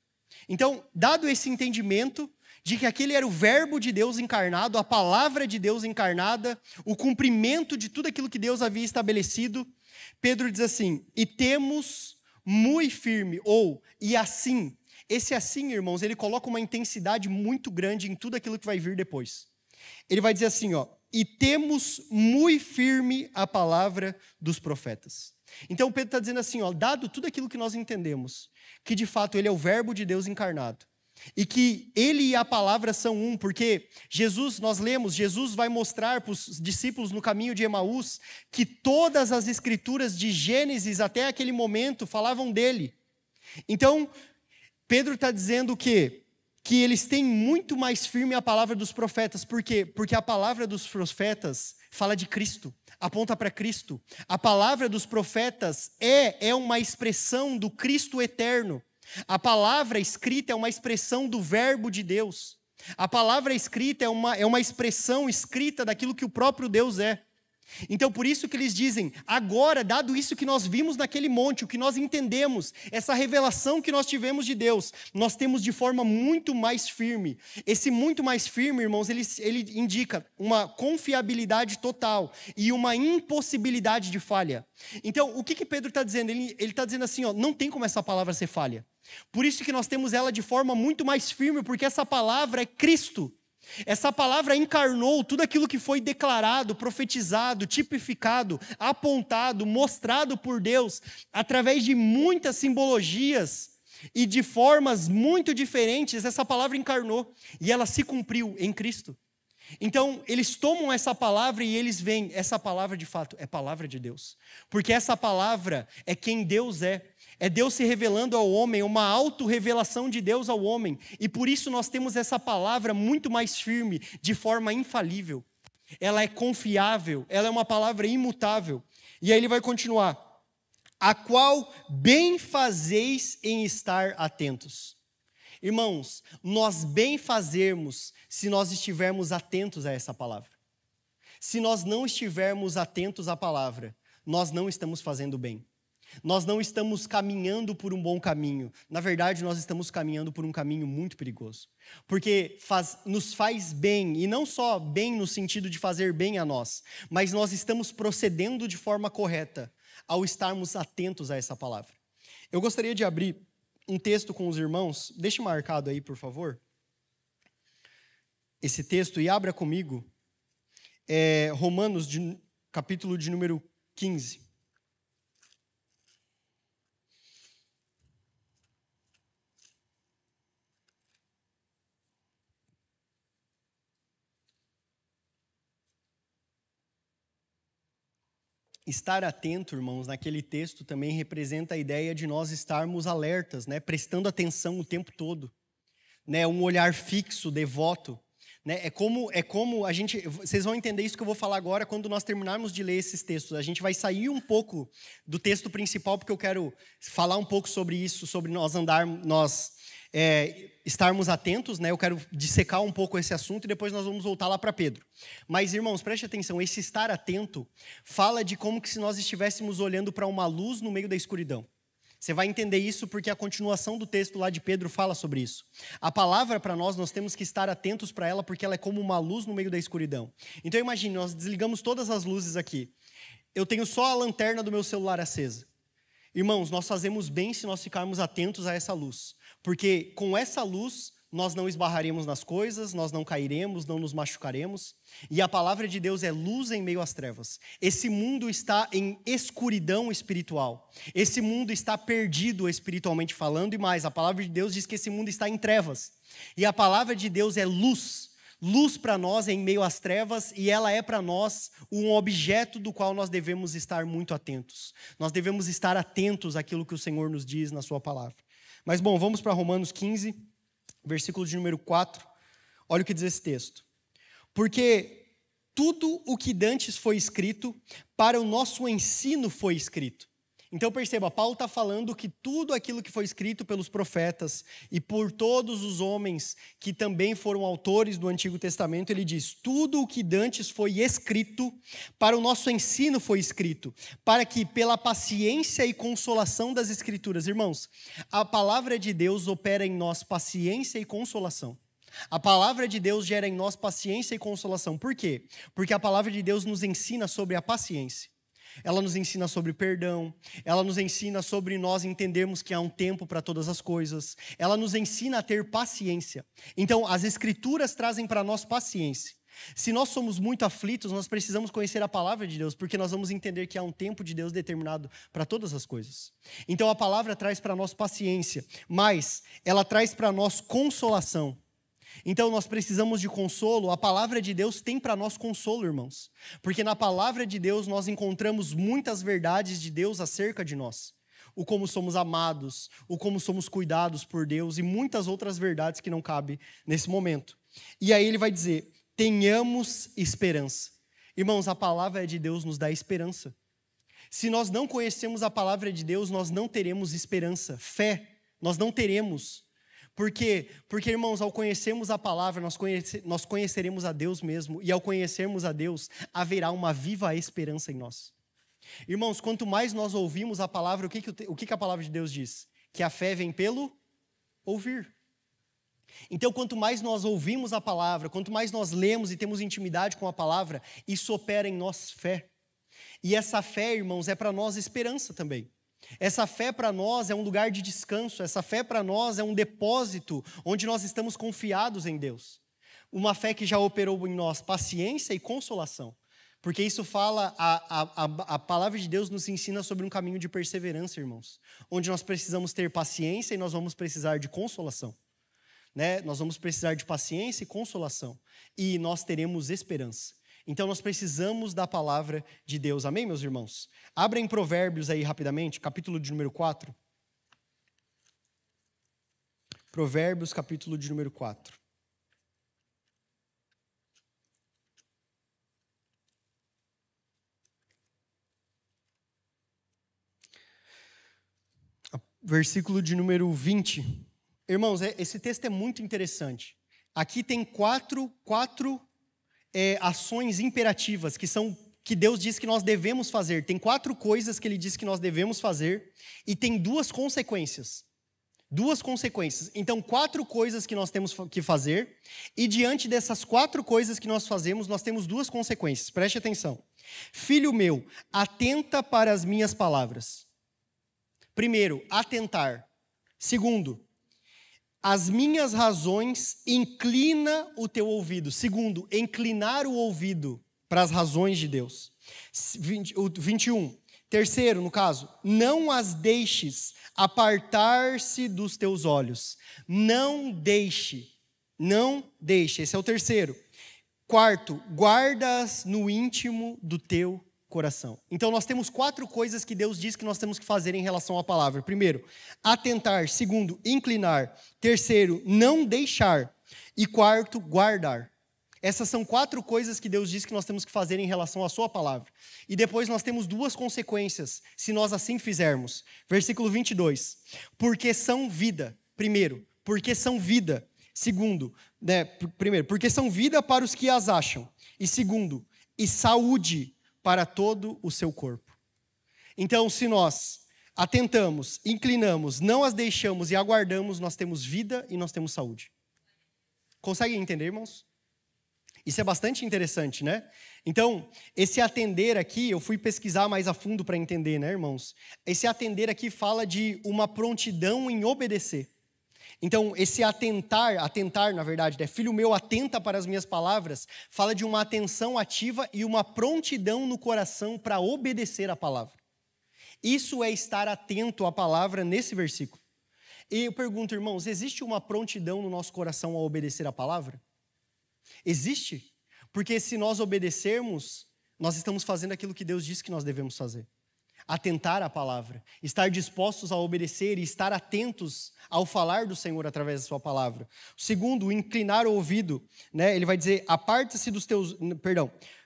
Speaker 1: Então, dado esse entendimento, de que aquele era o verbo de Deus encarnado, a palavra de Deus encarnada, o cumprimento de tudo aquilo que Deus havia estabelecido, Pedro diz assim, e temos muito firme, ou, e assim, esse assim, irmãos, ele coloca uma intensidade muito grande em tudo aquilo que vai vir depois. Ele vai dizer assim, ó, e temos muito firme a palavra dos profetas. Então Pedro está dizendo assim, ó, dado tudo aquilo que nós entendemos, que de fato ele é o verbo de Deus encarnado, e que ele e a palavra são um, porque Jesus, nós lemos, Jesus vai mostrar para os discípulos no caminho de Emaús que todas as escrituras de Gênesis até aquele momento falavam dele. Então, Pedro está dizendo que eles têm muito mais firme a palavra dos profetas. Por quê? Porque a palavra dos profetas fala de Cristo, aponta para Cristo. A palavra dos profetas é uma expressão do Cristo eterno. A palavra escrita é uma expressão do verbo de Deus. A palavra escrita é uma expressão escrita daquilo que o próprio Deus é. Então, por isso que eles dizem, agora, dado isso que nós vimos naquele monte, o que nós entendemos, essa revelação que nós tivemos de Deus, nós temos de forma muito mais firme. Esse muito mais firme, irmãos, ele indica uma confiabilidade total e uma impossibilidade de falha. Então, o que Pedro está dizendo? Ele está dizendo assim, ó, não tem como essa palavra ser falha. Por isso que nós temos ela de forma muito mais firme, porque essa palavra é Cristo. Essa palavra encarnou tudo aquilo que foi declarado, profetizado, tipificado, apontado, mostrado por Deus, através de muitas simbologias e de formas muito diferentes, essa palavra encarnou e ela se cumpriu em Cristo. Então, eles tomam essa palavra e eles veem, essa palavra de fato é palavra de Deus, porque essa palavra é quem Deus é. É Deus se revelando ao homem, uma autorrevelação de Deus ao homem. E por isso nós temos essa palavra muito mais firme, de forma infalível. Ela é confiável, ela é uma palavra imutável. E aí ele vai continuar. A qual bem fazeis em estar atentos. Irmãos, nós bem fazermos se nós estivermos atentos a essa palavra. Se nós não estivermos atentos à palavra, nós não estamos fazendo bem. Nós não estamos caminhando por um bom caminho. Na verdade, nós estamos caminhando por um caminho muito perigoso. Porque nos faz bem, e não só bem no sentido de fazer bem a nós, mas nós estamos procedendo de forma correta ao estarmos atentos a essa palavra. Eu gostaria de abrir um texto com os irmãos. Deixe marcado aí, por favor, esse texto e abra comigo Romanos, capítulo de número 15. Estar atento, irmãos, naquele texto também representa a ideia de nós estarmos alertas, né? Prestando atenção o tempo todo, né? Um olhar fixo, devoto, né? É como a gente, vocês vão entender isso que eu vou falar agora quando nós terminarmos de ler esses textos. A gente vai sair um pouco do texto principal porque eu quero falar um pouco sobre isso, sobre estarmos atentos, né? Eu quero dissecar um pouco esse assunto e depois nós vamos voltar lá para Pedro. Mas, irmãos, preste atenção, esse estar atento fala de como que se nós estivéssemos olhando para uma luz no meio da escuridão. Você vai entender isso porque a continuação do texto lá de Pedro fala sobre isso. A palavra para nós temos que estar atentos para ela porque ela é como uma luz no meio da escuridão. Então imagine, nós desligamos todas as luzes aqui. Eu tenho só a lanterna do meu celular acesa. Irmãos, nós fazemos bem se nós ficarmos atentos a essa luz. Porque com essa luz nós não esbarraremos nas coisas, nós não cairemos, não nos machucaremos. E a palavra de Deus é luz em meio às trevas. Esse mundo está em escuridão espiritual. Esse mundo está perdido espiritualmente falando e mais. A palavra de Deus diz que esse mundo está em trevas. E a palavra de Deus é luz. Luz para nós em meio às trevas e ela é para nós um objeto do qual nós devemos estar muito atentos. Nós devemos estar atentos àquilo que o Senhor nos diz na sua palavra. Mas, bom, vamos para Romanos 15, versículo de número 4. Olha o que diz esse texto. Porque tudo o que dantes foi escrito, para o nosso ensino foi escrito. Então, perceba, Paulo está falando que tudo aquilo que foi escrito pelos profetas e por todos os homens que também foram autores do Antigo Testamento, ele diz, tudo o que dantes foi escrito, para o nosso ensino foi escrito, para que pela paciência e consolação das Escrituras, irmãos, a palavra de Deus opera em nós paciência e consolação. A palavra de Deus gera em nós paciência e consolação. Por quê? Porque a palavra de Deus nos ensina sobre a paciência. Ela nos ensina sobre perdão, ela nos ensina sobre nós entendermos que há um tempo para todas as coisas, ela nos ensina a ter paciência. Então, as Escrituras trazem para nós paciência. Se nós somos muito aflitos, nós precisamos conhecer a palavra de Deus, porque nós vamos entender que há um tempo de Deus determinado para todas as coisas. Então, a palavra traz para nós paciência, mas ela traz para nós consolação. Então, nós precisamos de consolo. A palavra de Deus tem para nós consolo, irmãos. Porque na palavra de Deus nós encontramos muitas verdades de Deus acerca de nós. O como somos amados, o como somos cuidados por Deus e muitas outras verdades que não cabem nesse momento. E aí ele vai dizer, tenhamos esperança. Irmãos, a palavra de Deus nos dá esperança. Se nós não conhecemos a palavra de Deus, nós não teremos esperança, fé, nós não teremos. Por quê? Porque, irmãos, ao conhecermos a palavra, nós conheceremos a Deus mesmo. E ao conhecermos a Deus, haverá uma viva esperança em nós. Irmãos, quanto mais nós ouvimos a palavra, o que a palavra de Deus diz? Que a fé vem pelo ouvir. Então, quanto mais nós ouvimos a palavra, quanto mais nós lemos e temos intimidade com a palavra, isso opera em nós fé. E essa fé, irmãos, é para nós esperança também. Essa fé para nós é um lugar de descanso, essa fé para nós é um depósito onde nós estamos confiados em Deus. Uma fé que já operou em nós paciência e consolação, porque isso fala, a palavra de Deus nos ensina sobre um caminho de perseverança, irmãos, onde nós precisamos ter paciência e nós vamos precisar de consolação. Né? Nós vamos precisar de paciência e consolação, e nós teremos esperança. Então, nós precisamos da palavra de Deus. Amém, meus irmãos? Abra em Provérbios aí rapidamente, capítulo de número 4. Provérbios, capítulo de número 4. Versículo de número 20. Irmãos, esse texto é muito interessante. Aqui tem quatro ações imperativas que Deus diz que nós devemos fazer. Tem 4 coisas que Ele diz que nós devemos fazer e tem 2 consequências. 2 consequências. Então, 4 coisas que nós temos que fazer e diante dessas 4 coisas que nós fazemos, nós temos 2 consequências. Preste atenção. Filho meu, atenta para as minhas palavras. Primeiro, atentar. Segundo, as minhas razões, inclina o teu ouvido. Segundo, inclinar o ouvido para as razões de Deus. 21. Terceiro, no caso, não as deixes apartar-se dos teus olhos. Não deixe. Esse é o terceiro. Quarto, guarda-as no íntimo do teu coração. Então, nós temos 4 coisas que Deus diz que nós temos que fazer em relação à palavra. Primeiro, atentar. Segundo, inclinar. Terceiro, não deixar. E quarto, guardar. Essas são 4 coisas que Deus diz que nós temos que fazer em relação à sua palavra. E depois nós temos 2 consequências, se nós assim fizermos. Versículo 22. Porque são vida. Primeiro, porque são vida. Segundo, primeiro, porque são vida para os que as acham. E segundo, e saúde para todo o seu corpo. Então, se nós atentamos, inclinamos, não as deixamos e aguardamos, nós temos vida e nós temos saúde. Conseguem entender, irmãos? Isso é bastante interessante, né? Então, esse atender aqui, eu fui pesquisar mais a fundo para entender, né, irmãos? Esse atender aqui fala de uma prontidão em obedecer. Então, esse atentar, na verdade, né? Filho meu, atenta para as minhas palavras, fala de uma atenção ativa e uma prontidão no coração para obedecer a palavra. Isso é estar atento à palavra nesse versículo. E eu pergunto, irmãos, existe uma prontidão no nosso coração a obedecer a palavra? Existe? Porque se nós obedecermos, nós estamos fazendo aquilo que Deus disse que nós devemos fazer. Atentar à palavra, estar dispostos a obedecer e estar atentos ao falar do Senhor através da sua palavra. Segundo, inclinar o ouvido, né? Ele vai dizer, aparta-se dos teus,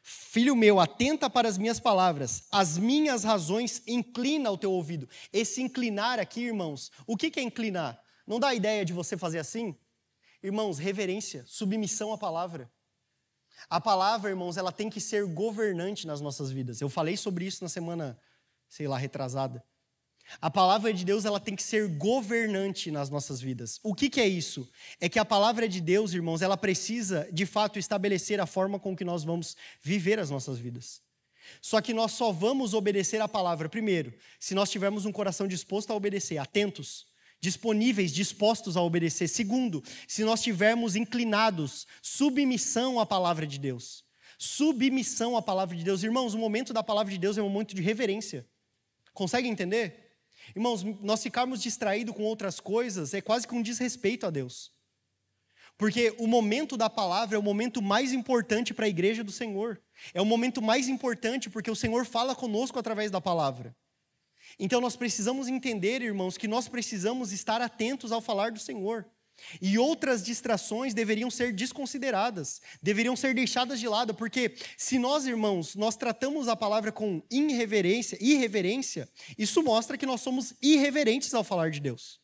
Speaker 1: filho meu, atenta para as minhas palavras, as minhas razões, inclina o teu ouvido. Esse inclinar aqui, irmãos, o que é inclinar? Não dá a ideia de você fazer assim? Irmãos, reverência, submissão à palavra. A palavra, irmãos, ela tem que ser governante nas nossas vidas. Eu falei sobre isso na semana, retrasada. A palavra de Deus, ela tem que ser governante nas nossas vidas. O que é isso? É que a palavra de Deus, irmãos, ela precisa, de fato, estabelecer a forma com que nós vamos viver as nossas vidas. Só que nós só vamos obedecer a palavra, primeiro, se nós tivermos um coração disposto a obedecer, atentos, disponíveis, dispostos a obedecer. Segundo, se nós estivermos inclinados, submissão à palavra de Deus. Submissão à palavra de Deus. Irmãos, o momento da palavra de Deus é um momento de reverência. Consegue entender? Irmãos, nós ficarmos distraídos com outras coisas é quase que um desrespeito a Deus. Porque o momento da palavra é o momento mais importante para a igreja do Senhor. É o momento mais importante porque o Senhor fala conosco através da palavra. Então nós precisamos entender, irmãos, que nós precisamos estar atentos ao falar do Senhor. E outras distrações deveriam ser desconsideradas, deveriam ser deixadas de lado, porque se nós, irmãos, nós tratamos a palavra com irreverência, isso mostra que nós somos irreverentes ao falar de Deus.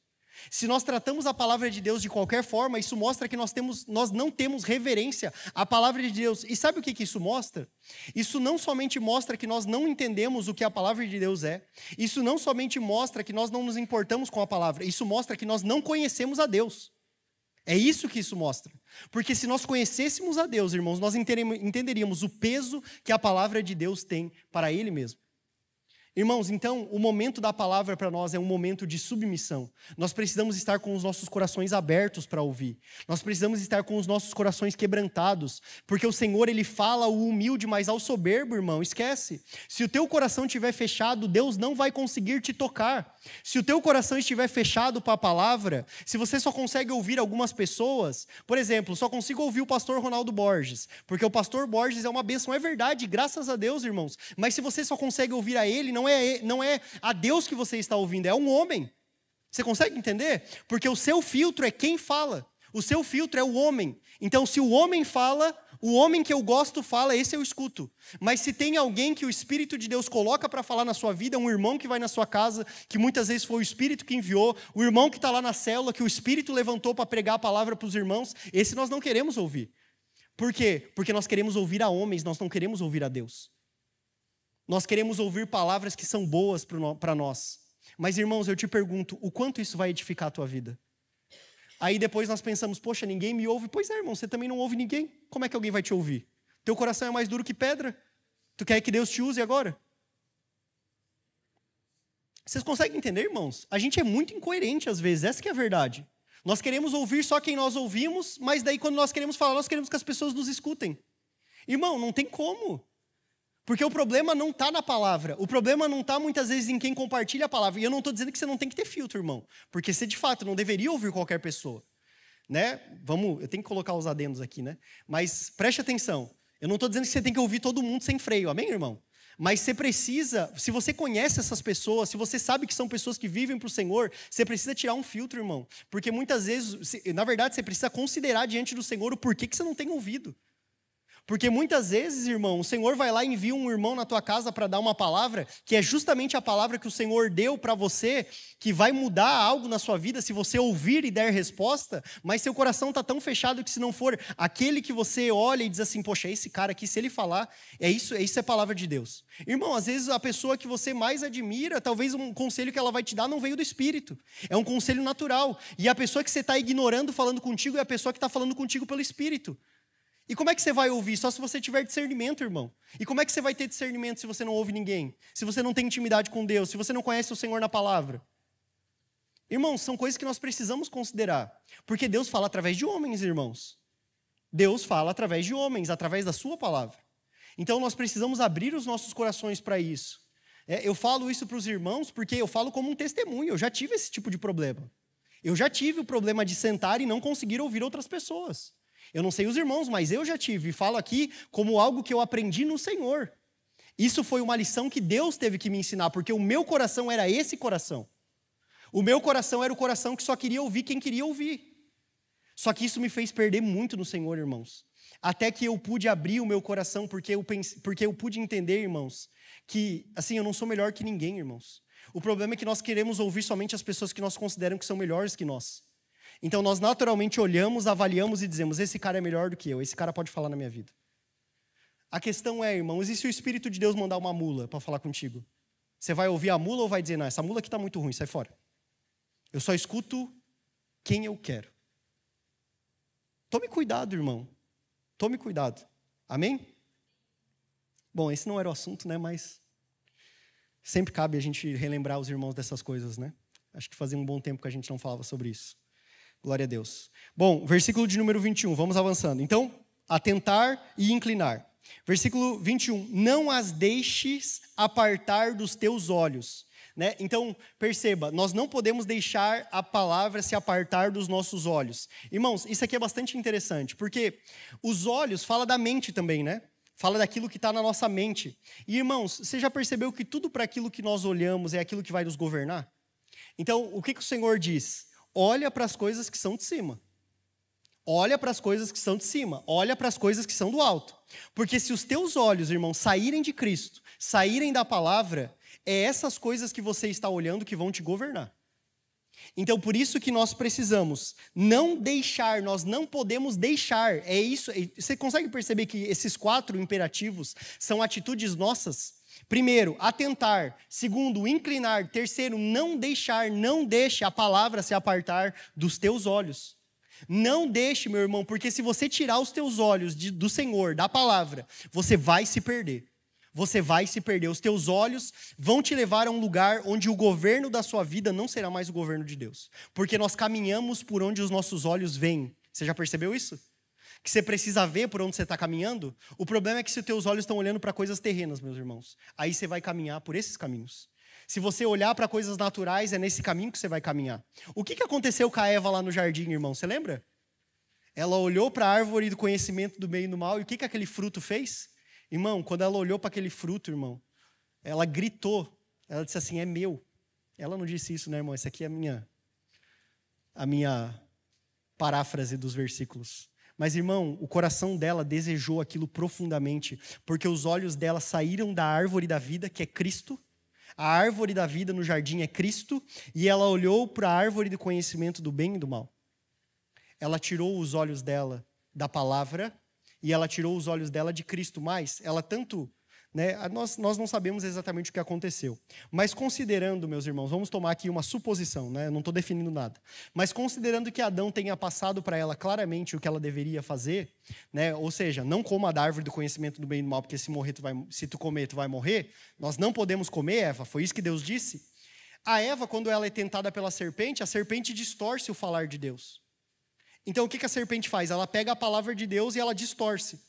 Speaker 1: Se nós tratamos a palavra de Deus de qualquer forma, isso mostra que nós não temos reverência à palavra de Deus. E sabe o que isso mostra? Isso não somente mostra que nós não entendemos o que a palavra de Deus é, isso não somente mostra que nós não nos importamos com a palavra, isso mostra que nós não conhecemos a Deus. É isso que isso mostra. Porque se nós conhecêssemos a Deus, irmãos, nós entenderíamos o peso que a palavra de Deus tem para Ele mesmo. Irmãos, então, o momento da palavra para nós é um momento de submissão. Nós precisamos estar com os nossos corações abertos para ouvir. Nós precisamos estar com os nossos corações quebrantados, porque o Senhor, Ele fala ao humilde, mas ao soberbo, irmão, esquece. Se o teu coração estiver fechado, Deus não vai conseguir te tocar. Se o teu coração estiver fechado para a palavra, se você só consegue ouvir algumas pessoas, por exemplo, só consigo ouvir o pastor Ronaldo Borges, porque o pastor Borges é uma bênção, é verdade, graças a Deus, irmãos, mas se você só consegue ouvir a ele, não é a Deus que você está ouvindo, é um homem. Você consegue entender? Porque o seu filtro é quem fala. O seu filtro é o homem. Então, se o homem fala, o homem que eu gosto fala, esse eu escuto. Mas se tem alguém que o Espírito de Deus coloca para falar na sua vida, um irmão que vai na sua casa, que muitas vezes foi o Espírito que enviou, o irmão que está lá na célula, que o Espírito levantou para pregar a palavra para os irmãos, esse nós não queremos ouvir. Por quê? Porque nós queremos ouvir a homens, nós não queremos ouvir a Deus. Nós queremos ouvir palavras que são boas para nós. Mas, irmãos, eu te pergunto, o quanto isso vai edificar a tua vida? Aí depois nós pensamos, poxa, ninguém me ouve. Pois é, irmão, você também não ouve ninguém. Como é que alguém vai te ouvir? Teu coração é mais duro que pedra. Tu quer que Deus te use agora? Vocês conseguem entender, irmãos? A gente é muito incoerente às vezes, essa que é a verdade. Nós queremos ouvir só quem nós ouvimos, mas daí quando nós queremos falar, nós queremos que as pessoas nos escutem. Irmão, não tem como. Porque o problema não está na palavra. O problema não está muitas vezes em quem compartilha a palavra. E eu não estou dizendo que você não tem que ter filtro, irmão. Porque você de fato não deveria ouvir qualquer pessoa. Né? Eu tenho que colocar os adendos aqui, né? Mas preste atenção. Eu não estou dizendo que você tem que ouvir todo mundo sem freio. Amém, irmão? Mas você precisa, se você conhece essas pessoas, se você sabe que são pessoas que vivem para o Senhor, você precisa tirar um filtro, irmão. Porque muitas vezes, na verdade, você precisa considerar diante do Senhor o porquê que você não tem ouvido. Porque muitas vezes, irmão, o Senhor vai lá e envia um irmão na tua casa para dar uma palavra, que é justamente a palavra que o Senhor deu para você, que vai mudar algo na sua vida se você ouvir e der resposta, mas seu coração está tão fechado que se não for aquele que você olha e diz assim, poxa, esse cara aqui, se ele falar, isso é palavra de Deus. Irmão, às vezes a pessoa que você mais admira, talvez um conselho que ela vai te dar não veio do Espírito, é um conselho natural. E a pessoa que você está ignorando falando contigo é a pessoa que está falando contigo pelo Espírito. E como é que você vai ouvir? Só se você tiver discernimento, irmão. E como é que você vai ter discernimento se você não ouve ninguém? Se você não tem intimidade com Deus? Se você não conhece o Senhor na palavra? Irmãos, são coisas que nós precisamos considerar. Porque Deus fala através de homens, irmãos. Deus fala através de homens, através da sua palavra. Então nós precisamos abrir os nossos corações para isso. Eu falo isso para os irmãos porque eu falo como um testemunho. Eu já tive esse tipo de problema. Eu já tive o problema de sentar e não conseguir ouvir outras pessoas. Eu não sei os irmãos, mas eu já tive, e falo aqui como algo que eu aprendi no Senhor. Isso foi uma lição que Deus teve que me ensinar, porque o meu coração era esse coração. O meu coração era o coração que só queria ouvir quem queria ouvir. Só que isso me fez perder muito no Senhor, irmãos. Até que eu pude abrir o meu coração, porque eu pude entender, irmãos, que assim, eu não sou melhor que ninguém, irmãos. O problema é que nós queremos ouvir somente as pessoas que nós consideramos que são melhores que nós. Então, nós naturalmente olhamos, avaliamos e dizemos, esse cara é melhor do que eu, esse cara pode falar na minha vida. A questão é, irmãos, e se o Espírito de Deus mandar uma mula para falar contigo? Você vai ouvir a mula ou vai dizer, não, essa mula aqui está muito ruim, sai fora. Eu só escuto quem eu quero. Tome cuidado, irmão. Tome cuidado. Amém? Bom, esse não era o assunto, né, mas sempre cabe a gente relembrar os irmãos dessas coisas, né? Acho que fazia um bom tempo que a gente não falava sobre isso. Glória a Deus. Bom, versículo de número 21, vamos avançando. Então, atentar e inclinar. Versículo 21, não as deixes apartar dos teus olhos. Né? Então, perceba, nós não podemos deixar a palavra se apartar dos nossos olhos. Irmãos, isso aqui é bastante interessante, porque os olhos fala da mente também, né? Fala daquilo que está na nossa mente. E, irmãos, você já percebeu que tudo para aquilo que nós olhamos é aquilo que vai nos governar? Então, o que o Senhor diz? Olha para as coisas que são de cima. Olha para as coisas que são de cima. Olha para as coisas que são do alto. Porque se os teus olhos, irmão, saírem de Cristo, saírem da palavra, é essas coisas que você está olhando que vão te governar. Então, por isso que nós precisamos não deixar, nós não podemos deixar. É isso. Você consegue perceber que esses 4 imperativos são atitudes nossas? Primeiro, atentar. Segundo, inclinar. Terceiro, não deixar, não deixe a palavra se apartar dos teus olhos. Não deixe, meu irmão, porque se você tirar os teus olhos do Senhor, da palavra, você vai se perder. Você vai se perder. Os teus olhos vão te levar a um lugar onde o governo da sua vida não será mais o governo de Deus. Porque nós caminhamos por onde os nossos olhos veem. Você já percebeu isso? Que você precisa ver por onde você está caminhando? O problema é que se os teus olhos estão olhando para coisas terrenas, meus irmãos, aí você vai caminhar por esses caminhos. Se você olhar para coisas naturais, é nesse caminho que você vai caminhar. O que aconteceu com a Eva lá no jardim, irmão? Você lembra? Ela olhou para a árvore do conhecimento do bem e do mal, e o que aquele fruto fez? Irmão, quando ela olhou para aquele fruto, irmão, ela gritou. Ela disse assim, é meu. Ela não disse isso, né, irmão? Essa aqui é a minha paráfrase dos versículos. Mas, irmão, o coração dela desejou aquilo profundamente, porque os olhos dela saíram da árvore da vida, que é Cristo. A árvore da vida no jardim é Cristo, e ela olhou para a árvore do conhecimento do bem e do mal. Ela tirou os olhos dela da palavra, e ela tirou os olhos dela de Cristo. Mas ela tanto... Né, nós não sabemos exatamente o que aconteceu. Mas considerando, meus irmãos, vamos tomar aqui uma suposição, né, eu não estou definindo nada. Mas considerando que Adão tenha passado para ela claramente o que ela deveria fazer, né, ou seja, não coma da árvore do conhecimento do bem e do mal, porque se tu comer, tu vai morrer. Nós não podemos comer, Eva, foi isso que Deus disse. A Eva, quando ela é tentada pela serpente, a serpente distorce o falar de Deus. Então, o que a serpente faz? Ela pega a palavra de Deus e ela distorce.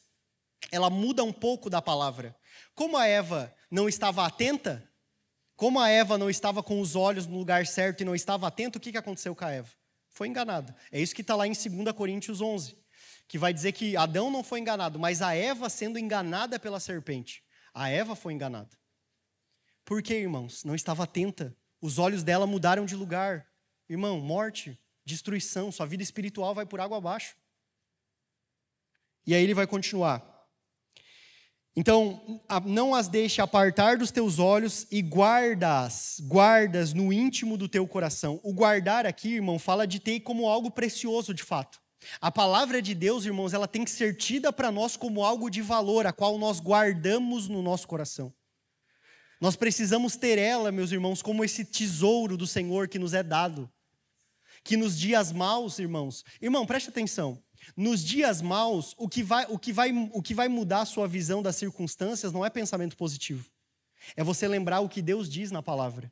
Speaker 1: Ela muda um pouco da palavra. Como a Eva não estava atenta, como a Eva não estava com os olhos no lugar certo e não estava atenta, o que aconteceu com a Eva? Foi enganada. É isso que está lá em 2 Coríntios 11, que vai dizer que Adão não foi enganado, mas a Eva sendo enganada pela serpente. A Eva foi enganada. Por quê, irmãos? Não estava atenta. Os olhos dela mudaram de lugar. Irmão, morte, destruição, sua vida espiritual vai por água abaixo. E aí ele vai continuar. Então, não as deixe apartar dos teus olhos e guardas no íntimo do teu coração. O guardar aqui, irmão, fala de ter como algo precioso de fato. A palavra de Deus, irmãos, ela tem que ser tida para nós como algo de valor, a qual nós guardamos no nosso coração. Nós precisamos ter ela, meus irmãos, como esse tesouro do Senhor que nos é dado. Que nos dias maus, irmãos... Irmão, preste atenção. Nos dias maus, o que vai mudar a sua visão das circunstâncias não é pensamento positivo. É você lembrar o que Deus diz na palavra.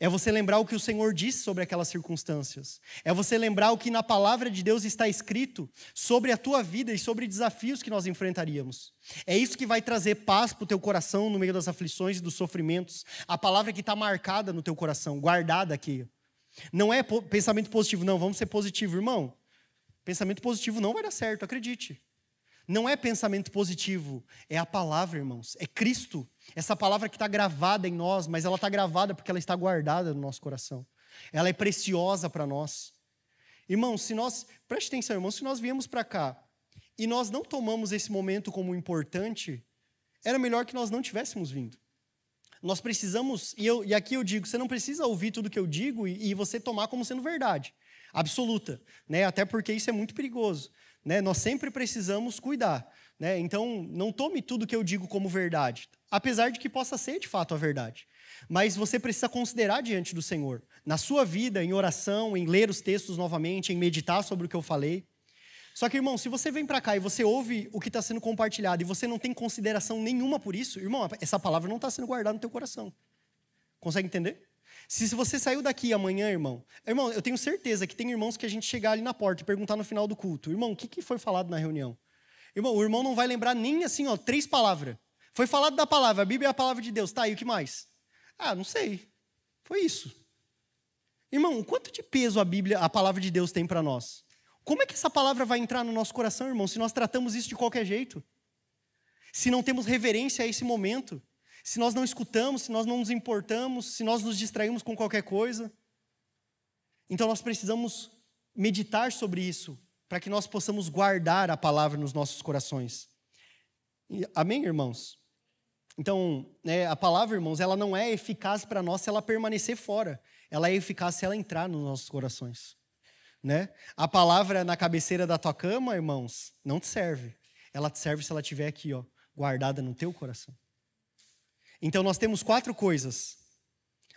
Speaker 1: É você lembrar o que o Senhor disse sobre aquelas circunstâncias. É você lembrar o que na palavra de Deus está escrito sobre a tua vida e sobre desafios que nós enfrentaríamos. É isso que vai trazer paz para o teu coração no meio das aflições e dos sofrimentos. A palavra que está marcada no teu coração, guardada aqui. Não é pensamento positivo, não, vamos ser positivo, irmão. Pensamento positivo não vai dar certo, acredite. Não é pensamento positivo, é a palavra, irmãos. É Cristo. Essa palavra que está gravada em nós, mas ela está gravada porque ela está guardada no nosso coração. Ela é preciosa para nós. Irmãos, preste atenção, irmãos, se nós viemos para cá e nós não tomamos esse momento como importante, era melhor que nós não tivéssemos vindo. Nós precisamos, e aqui eu digo, você não precisa ouvir tudo que eu digo e você tomar como sendo verdade absoluta, né? Até porque isso é muito perigoso. Né? Nós sempre precisamos cuidar. Né? Então, não tome tudo que eu digo como verdade, apesar de que possa ser de fato a verdade. Mas você precisa considerar diante do Senhor, na sua vida, em oração, em ler os textos novamente, em meditar sobre o que eu falei. Só que, irmão, se você vem para cá e você ouve o que está sendo compartilhado e você não tem consideração nenhuma por isso, irmão, essa palavra não está sendo guardada no teu coração. Consegue entender? Se você saiu daqui amanhã, irmão, eu tenho certeza que tem irmãos que a gente chegar ali na porta e perguntar no final do culto, irmão, o que foi falado na reunião? Irmão, o irmão não vai lembrar nem assim, 3 palavras. Foi falado da palavra, a Bíblia é a palavra de Deus, tá, e o que mais? Ah, não sei, foi isso. Irmão, o quanto de peso a palavra de Deus tem para nós? Como é que essa palavra vai entrar no nosso coração, irmão, se nós tratamos isso de qualquer jeito? Se não temos reverência a esse momento? Se nós não escutamos, se nós não nos importamos, se nós nos distraímos com qualquer coisa. Então nós precisamos meditar sobre isso, para que nós possamos guardar a palavra nos nossos corações. Amém, irmãos? Então, a palavra, irmãos, ela não é eficaz para nós se ela permanecer fora. Ela é eficaz se ela entrar nos nossos corações. Né? A palavra na cabeceira da tua cama, irmãos, não te serve. Ela te serve se ela estiver aqui, guardada no teu coração. Então nós temos 4 coisas.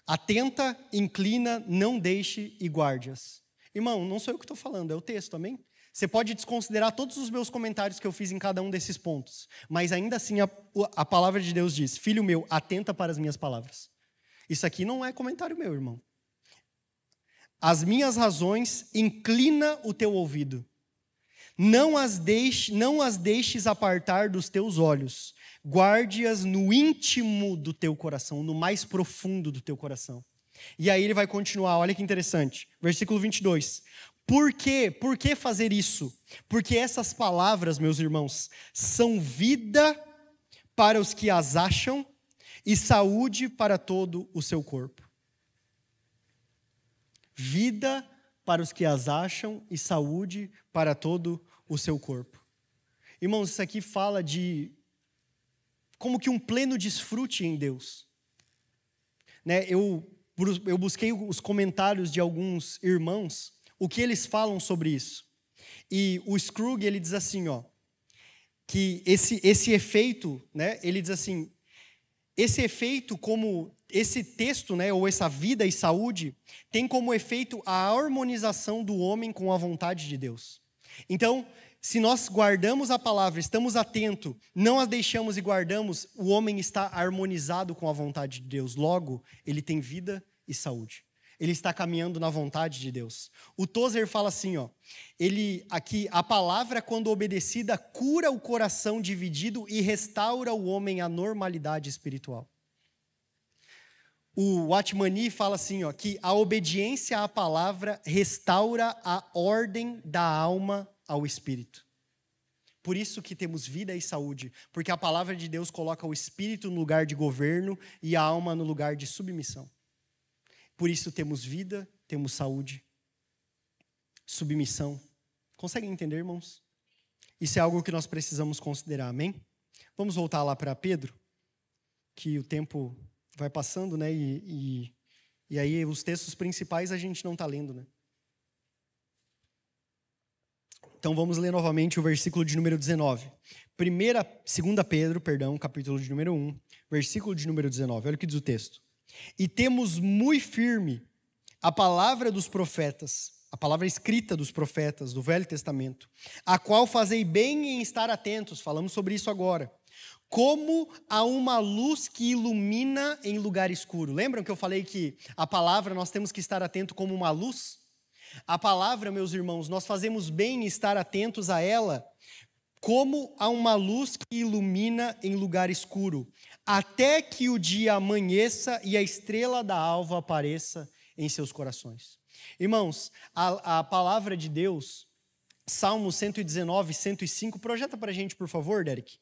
Speaker 1: Atenta, inclina, não deixe e guarde-as. Irmão, não sou eu que estou falando, é o texto, amém? Você pode desconsiderar todos os meus comentários que eu fiz em cada um desses pontos. Mas ainda assim a palavra de Deus diz, filho meu, atenta para as minhas palavras. Isso aqui não é comentário meu, irmão. As minhas razões, inclina o teu ouvido. Não as deixes apartar dos teus olhos. Guarde-as no íntimo do teu coração, no mais profundo do teu coração. E aí ele vai continuar, olha que interessante. Versículo 22. Por quê? Por que fazer isso? Porque essas palavras, meus irmãos, são vida para os que as acham e saúde para todo o seu corpo. Vida para os que as acham e saúde para todo o seu corpo. Irmãos, isso aqui fala de como que um pleno desfrute em Deus. Né? Eu busquei os comentários de alguns irmãos, o que eles falam sobre isso. E o Scrooge, ele diz assim, que esse efeito, né, ele diz assim, esse efeito como esse texto, né, ou essa vida e saúde, tem como efeito a harmonização do homem com a vontade de Deus. Então, se nós guardamos a palavra, estamos atentos, não a deixamos e guardamos, o homem está harmonizado com a vontade de Deus. Logo, ele tem vida e saúde. Ele está caminhando na vontade de Deus. O Tozer fala assim, ó, aqui, a palavra, quando obedecida, cura o coração dividido e restaura o homem à normalidade espiritual. O Watmani fala assim, ó, que a obediência à palavra restaura a ordem da alma ao espírito. Por isso que temos vida e saúde, porque a palavra de Deus coloca o espírito no lugar de governo e a alma no lugar de submissão. Por isso temos vida, temos saúde, submissão. Conseguem entender, irmãos? Isso é algo que nós precisamos considerar, amém? Vamos voltar lá para Pedro, que o tempo vai passando, né? E aí os textos principais a gente não está lendo, né? Então vamos ler novamente o versículo de número 19. 2 Pedro, capítulo de número 1, versículo de número 19. Olha o que diz o texto. E temos muito firme a palavra dos profetas, a palavra escrita dos profetas do Velho Testamento, a qual fazei bem em estar atentos, falamos sobre isso agora, como a uma luz que ilumina em lugar escuro. Lembram que eu falei que a palavra nós temos que estar atento como uma luz? A palavra, meus irmãos, nós fazemos bem em estar atentos a ela como a uma luz que ilumina em lugar escuro, até que o dia amanheça e a estrela da alva apareça em seus corações. Irmãos, a palavra de Deus, Salmo 119, 105, projeta para a gente, por favor, Derek.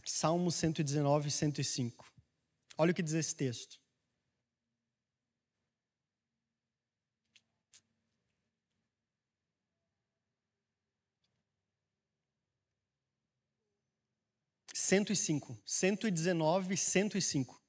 Speaker 1: Salmo 119, 105. Olha o que diz esse texto. Cento e cinco, 119, 105.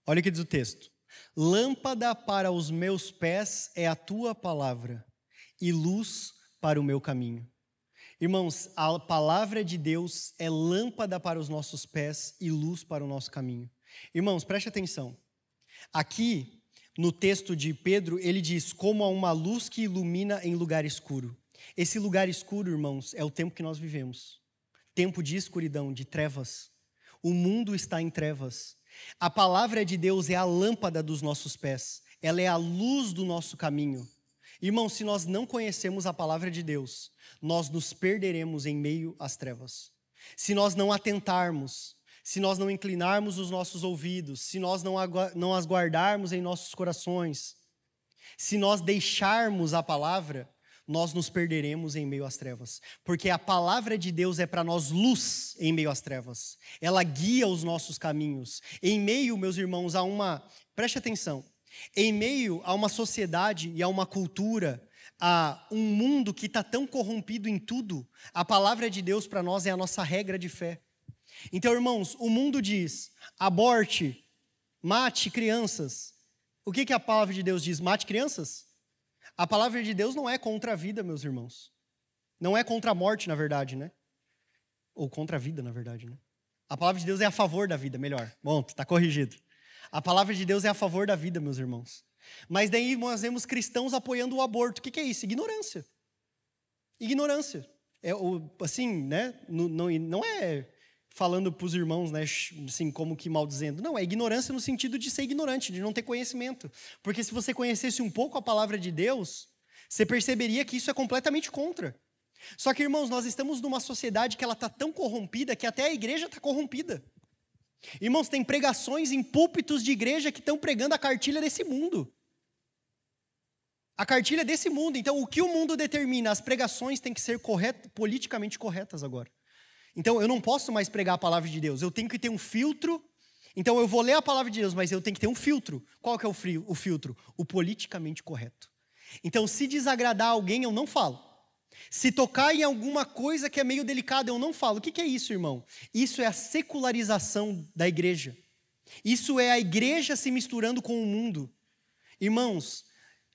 Speaker 1: Olha o que diz o texto. Lâmpada para os meus pés é a tua palavra e luz para o meu caminho. Irmãos, a palavra de Deus é lâmpada para os nossos pés e luz para o nosso caminho. Irmãos, preste atenção. Aqui, no texto de Pedro, ele diz, como a uma luz que ilumina em lugar escuro. Esse lugar escuro, irmãos, é o tempo que nós vivemos. Tempo de escuridão, de trevas. O mundo está em trevas. A palavra de Deus é a lâmpada dos nossos pés. Ela é a luz do nosso caminho. Irmãos, se nós não conhecemos a palavra de Deus, nós nos perderemos em meio às trevas. Se nós não atentarmos, se nós não inclinarmos os nossos ouvidos, se nós não as guardarmos em nossos corações, se nós deixarmos a palavra, nós nos perderemos em meio às trevas. Porque a palavra de Deus é para nós luz em meio às trevas. Ela guia os nossos caminhos. Em meio, meus irmãos, preste atenção, em meio a uma sociedade e a uma cultura, a um mundo que está tão corrompido em tudo, a palavra de Deus para nós é a nossa regra de fé. Então, irmãos, o mundo diz, aborte, mate crianças. O que a palavra de Deus diz? Mate crianças? A palavra de Deus não é contra a vida, meus irmãos. Não é contra a morte, na verdade, né? Ou contra a vida, na verdade, né? A palavra de Deus é a favor da vida, melhor. Bom, está corrigido. A palavra de Deus é a favor da vida, meus irmãos. Mas daí nós vemos cristãos apoiando o aborto. O que é isso? Ignorância. Ignorância. Assim, né? Não é falando para os irmãos, né, assim, como que maldizendo. Não, é ignorância no sentido de ser ignorante, de não ter conhecimento. Porque se você conhecesse um pouco a palavra de Deus, você perceberia que isso é completamente contra. Só que, irmãos, nós estamos numa sociedade que ela está tão corrompida que até a igreja está corrompida. Irmãos, tem pregações em púlpitos de igreja que estão pregando a cartilha desse mundo. A cartilha desse mundo. Então, o que o mundo determina? As pregações têm que ser politicamente corretas agora. Então, eu não posso mais pregar a palavra de Deus. Eu tenho que ter um filtro. Então, eu vou ler a palavra de Deus, mas eu tenho que ter um filtro. Qual que é o filtro? O politicamente correto. Então, se desagradar alguém, eu não falo. Se tocar em alguma coisa que é meio delicada, eu não falo. O que é isso, irmão? Isso é a secularização da igreja. Isso é a igreja se misturando com o mundo. Irmãos,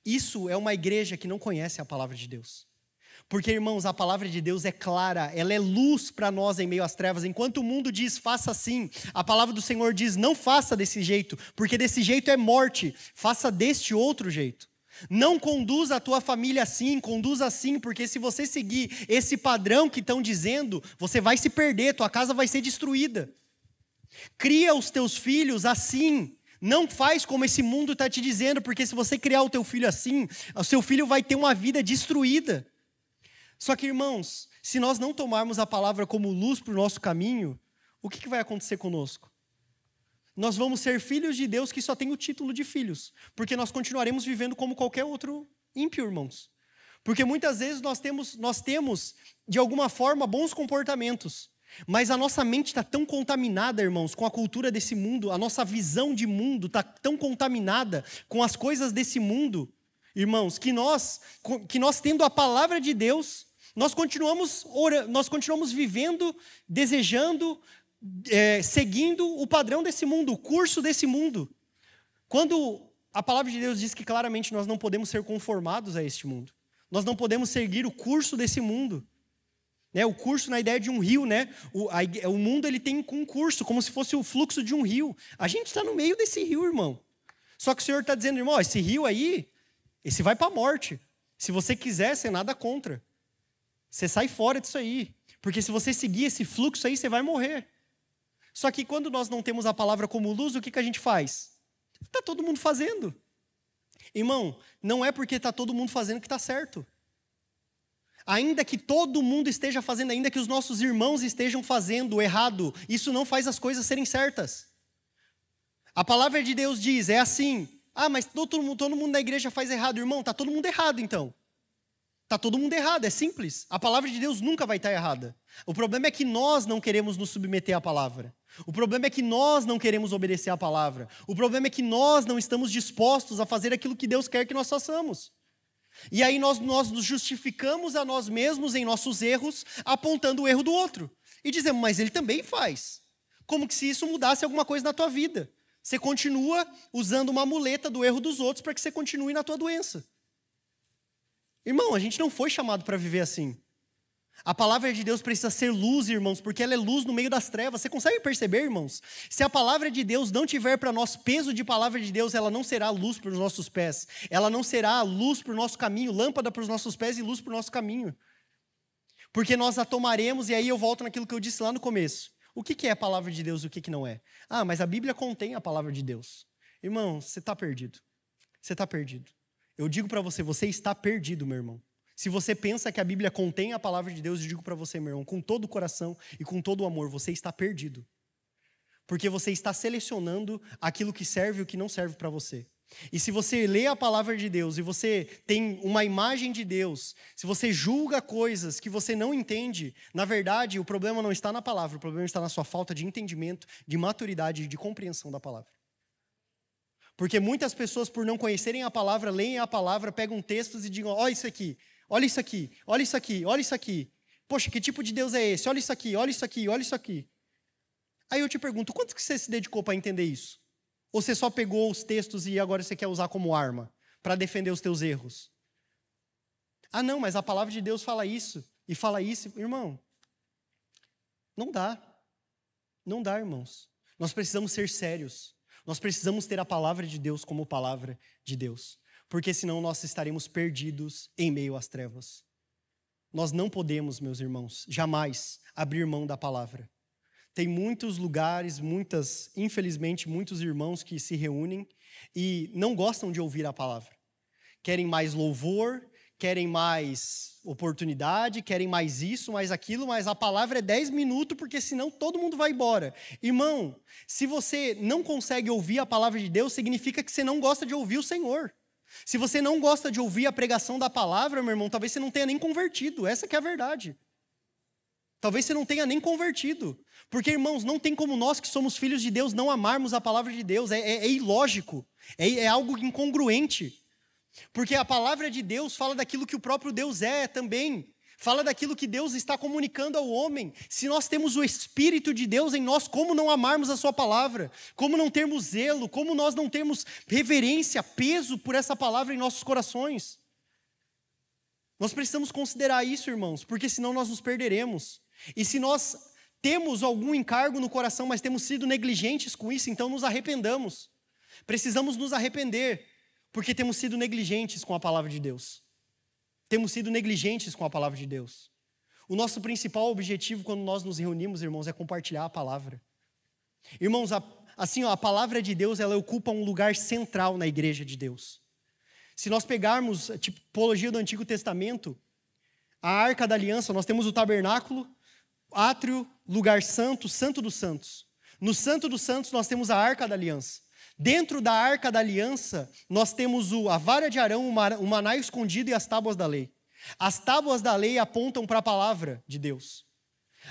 Speaker 1: isso é uma igreja que não conhece a palavra de Deus. Porque, irmãos, a palavra de Deus é clara, ela é luz para nós em meio às trevas. Enquanto o mundo diz, faça assim, a palavra do Senhor diz, não faça desse jeito, porque desse jeito é morte, faça deste outro jeito. Não conduza a tua família assim, conduza assim, porque se você seguir esse padrão que estão dizendo, você vai se perder, tua casa vai ser destruída. Cria os teus filhos assim, não faz como esse mundo está te dizendo, porque se você criar o teu filho assim, o seu filho vai ter uma vida destruída. Só que, irmãos, se nós não tomarmos a palavra como luz para o nosso caminho, o que vai acontecer conosco? Nós vamos ser filhos de Deus que só tem o título de filhos, porque nós continuaremos vivendo como qualquer outro ímpio, irmãos. Porque muitas vezes nós temos, de alguma forma, bons comportamentos, mas a nossa mente está tão contaminada, irmãos, com a cultura desse mundo, a nossa visão de mundo está tão contaminada com as coisas desse mundo, irmãos, que nós tendo a palavra de Deus, nós continuamos vivendo, desejando, seguindo o padrão desse mundo, o curso desse mundo. Quando a palavra de Deus diz que claramente nós não podemos ser conformados a este mundo, nós não podemos seguir o curso desse mundo. O curso na ideia de um rio, o mundo ele tem um curso, como se fosse o fluxo de um rio. A gente está no meio desse rio, irmão. Só que o Senhor está dizendo, irmão, esse rio aí, esse vai para a morte. Se você quiser, você nada contra. Você sai fora disso aí. Porque se você seguir esse fluxo aí, você vai morrer. Só que quando nós não temos a palavra como luz, o que a gente faz? Está todo mundo fazendo. Irmão, não é porque está todo mundo fazendo que está certo. Ainda que todo mundo esteja fazendo, ainda que os nossos irmãos estejam fazendo errado, isso não faz as coisas serem certas. A palavra de Deus diz, é assim, mas todo mundo na igreja faz errado. Irmão, está todo mundo errado então. Está todo mundo errado, é simples. A palavra de Deus nunca vai estar errada. O problema é que nós não queremos nos submeter à palavra. O problema é que nós não queremos obedecer à palavra. O problema é que nós não estamos dispostos a fazer aquilo que Deus quer que nós façamos. E aí nós nos justificamos a nós mesmos em nossos erros, apontando o erro do outro. E dizemos, mas ele também faz. Como que se isso mudasse alguma coisa na tua vida. Você continua usando uma muleta do erro dos outros para que você continue na tua doença. Irmão, a gente não foi chamado para viver assim. A palavra de Deus precisa ser luz, irmãos, porque ela é luz no meio das trevas. Você consegue perceber, irmãos? Se a palavra de Deus não tiver para nós peso de palavra de Deus, ela não será luz para os nossos pés. Ela não será luz para o nosso caminho, lâmpada para os nossos pés e luz para o nosso caminho. Porque nós a tomaremos, e aí eu volto naquilo que eu disse lá no começo. O que é a palavra de Deus e o que não é? Mas a Bíblia contém a palavra de Deus. Irmão, você está perdido. Você está perdido. Eu digo para você, você está perdido, meu irmão. Se você pensa que a Bíblia contém a palavra de Deus, eu digo para você, meu irmão, com todo o coração e com todo o amor, você está perdido. Porque você está selecionando aquilo que serve e o que não serve para você. E se você lê a palavra de Deus e você tem uma imagem de Deus, se você julga coisas que você não entende, na verdade, o problema não está na palavra, o problema está na sua falta de entendimento, de maturidade e de compreensão da palavra. Porque muitas pessoas, por não conhecerem a palavra, leem a palavra, pegam textos e digam, olha isso aqui, olha isso aqui, olha isso aqui, olha isso aqui. Poxa, que tipo de Deus é esse? Olha isso aqui, olha isso aqui, olha isso aqui. Aí eu te pergunto, quanto que você se dedicou para entender isso? Ou você só pegou os textos e agora você quer usar como arma para defender os teus erros? Não, mas a palavra de Deus fala isso e fala isso. Irmão, não dá. Não dá, irmãos. Nós precisamos ser sérios. Nós precisamos ter a palavra de Deus como palavra de Deus. Porque senão nós estaremos perdidos em meio às trevas. Nós não podemos, meus irmãos, jamais abrir mão da palavra. Tem muitos lugares, infelizmente, muitos irmãos que se reúnem e não gostam de ouvir a palavra. Querem mais louvor, querem mais oportunidade, querem mais isso, mais aquilo, mas a palavra é 10 minutos, porque senão todo mundo vai embora. Irmão, se você não consegue ouvir a palavra de Deus, significa que você não gosta de ouvir o Senhor. Se você não gosta de ouvir a pregação da palavra, meu irmão, talvez você não tenha nem convertido. Essa que é a verdade. Talvez você não tenha nem convertido. Porque, irmãos, não tem como nós que somos filhos de Deus não amarmos a palavra de Deus. É ilógico. É algo incongruente. Porque a palavra de Deus fala daquilo que o próprio Deus é também. Fala daquilo que Deus está comunicando ao homem. Se nós temos o Espírito de Deus em nós, como não amarmos a sua palavra? Como não termos zelo? Como nós não temos reverência, peso por essa palavra em nossos corações? Nós precisamos considerar isso, irmãos, porque senão nós nos perderemos. E se nós temos algum encargo no coração, mas temos sido negligentes com isso, então nos arrependamos. Precisamos nos arrepender, porque temos sido negligentes com a palavra de Deus. Temos sido negligentes com a palavra de Deus. O nosso principal objetivo quando nós nos reunimos, irmãos, é compartilhar a palavra. Irmãos, a palavra de Deus, ela ocupa um lugar central na igreja de Deus. Se nós pegarmos a tipologia do Antigo Testamento, a Arca da Aliança, nós temos o tabernáculo, átrio, lugar santo, Santo dos Santos. No Santo dos Santos nós temos a Arca da Aliança. Dentro da Arca da Aliança, nós temos a vara de Arão, o maná escondido e as tábuas da lei. As tábuas da lei apontam para a palavra de Deus.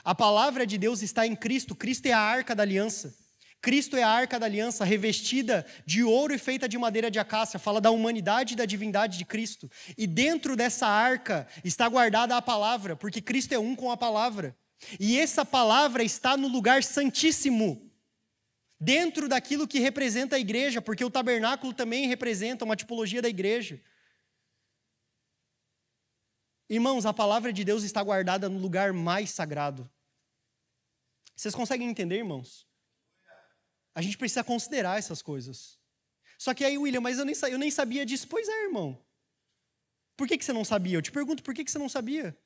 Speaker 1: A palavra de Deus está em Cristo. Cristo é a Arca da Aliança. Cristo é a Arca da Aliança, revestida de ouro e feita de madeira de acácia. Fala da humanidade e da divindade de Cristo. E dentro dessa arca está guardada a palavra, porque Cristo é um com a palavra. E essa palavra está no lugar santíssimo, dentro daquilo que representa a igreja, porque o tabernáculo também representa uma tipologia da igreja. Irmãos, a palavra de Deus está guardada no lugar mais sagrado. Vocês conseguem entender, irmãos? A gente precisa considerar essas coisas. Só que aí, William, mas eu nem sabia disso. Pois é, irmão. Por que você não sabia? Eu te pergunto, por que você não sabia?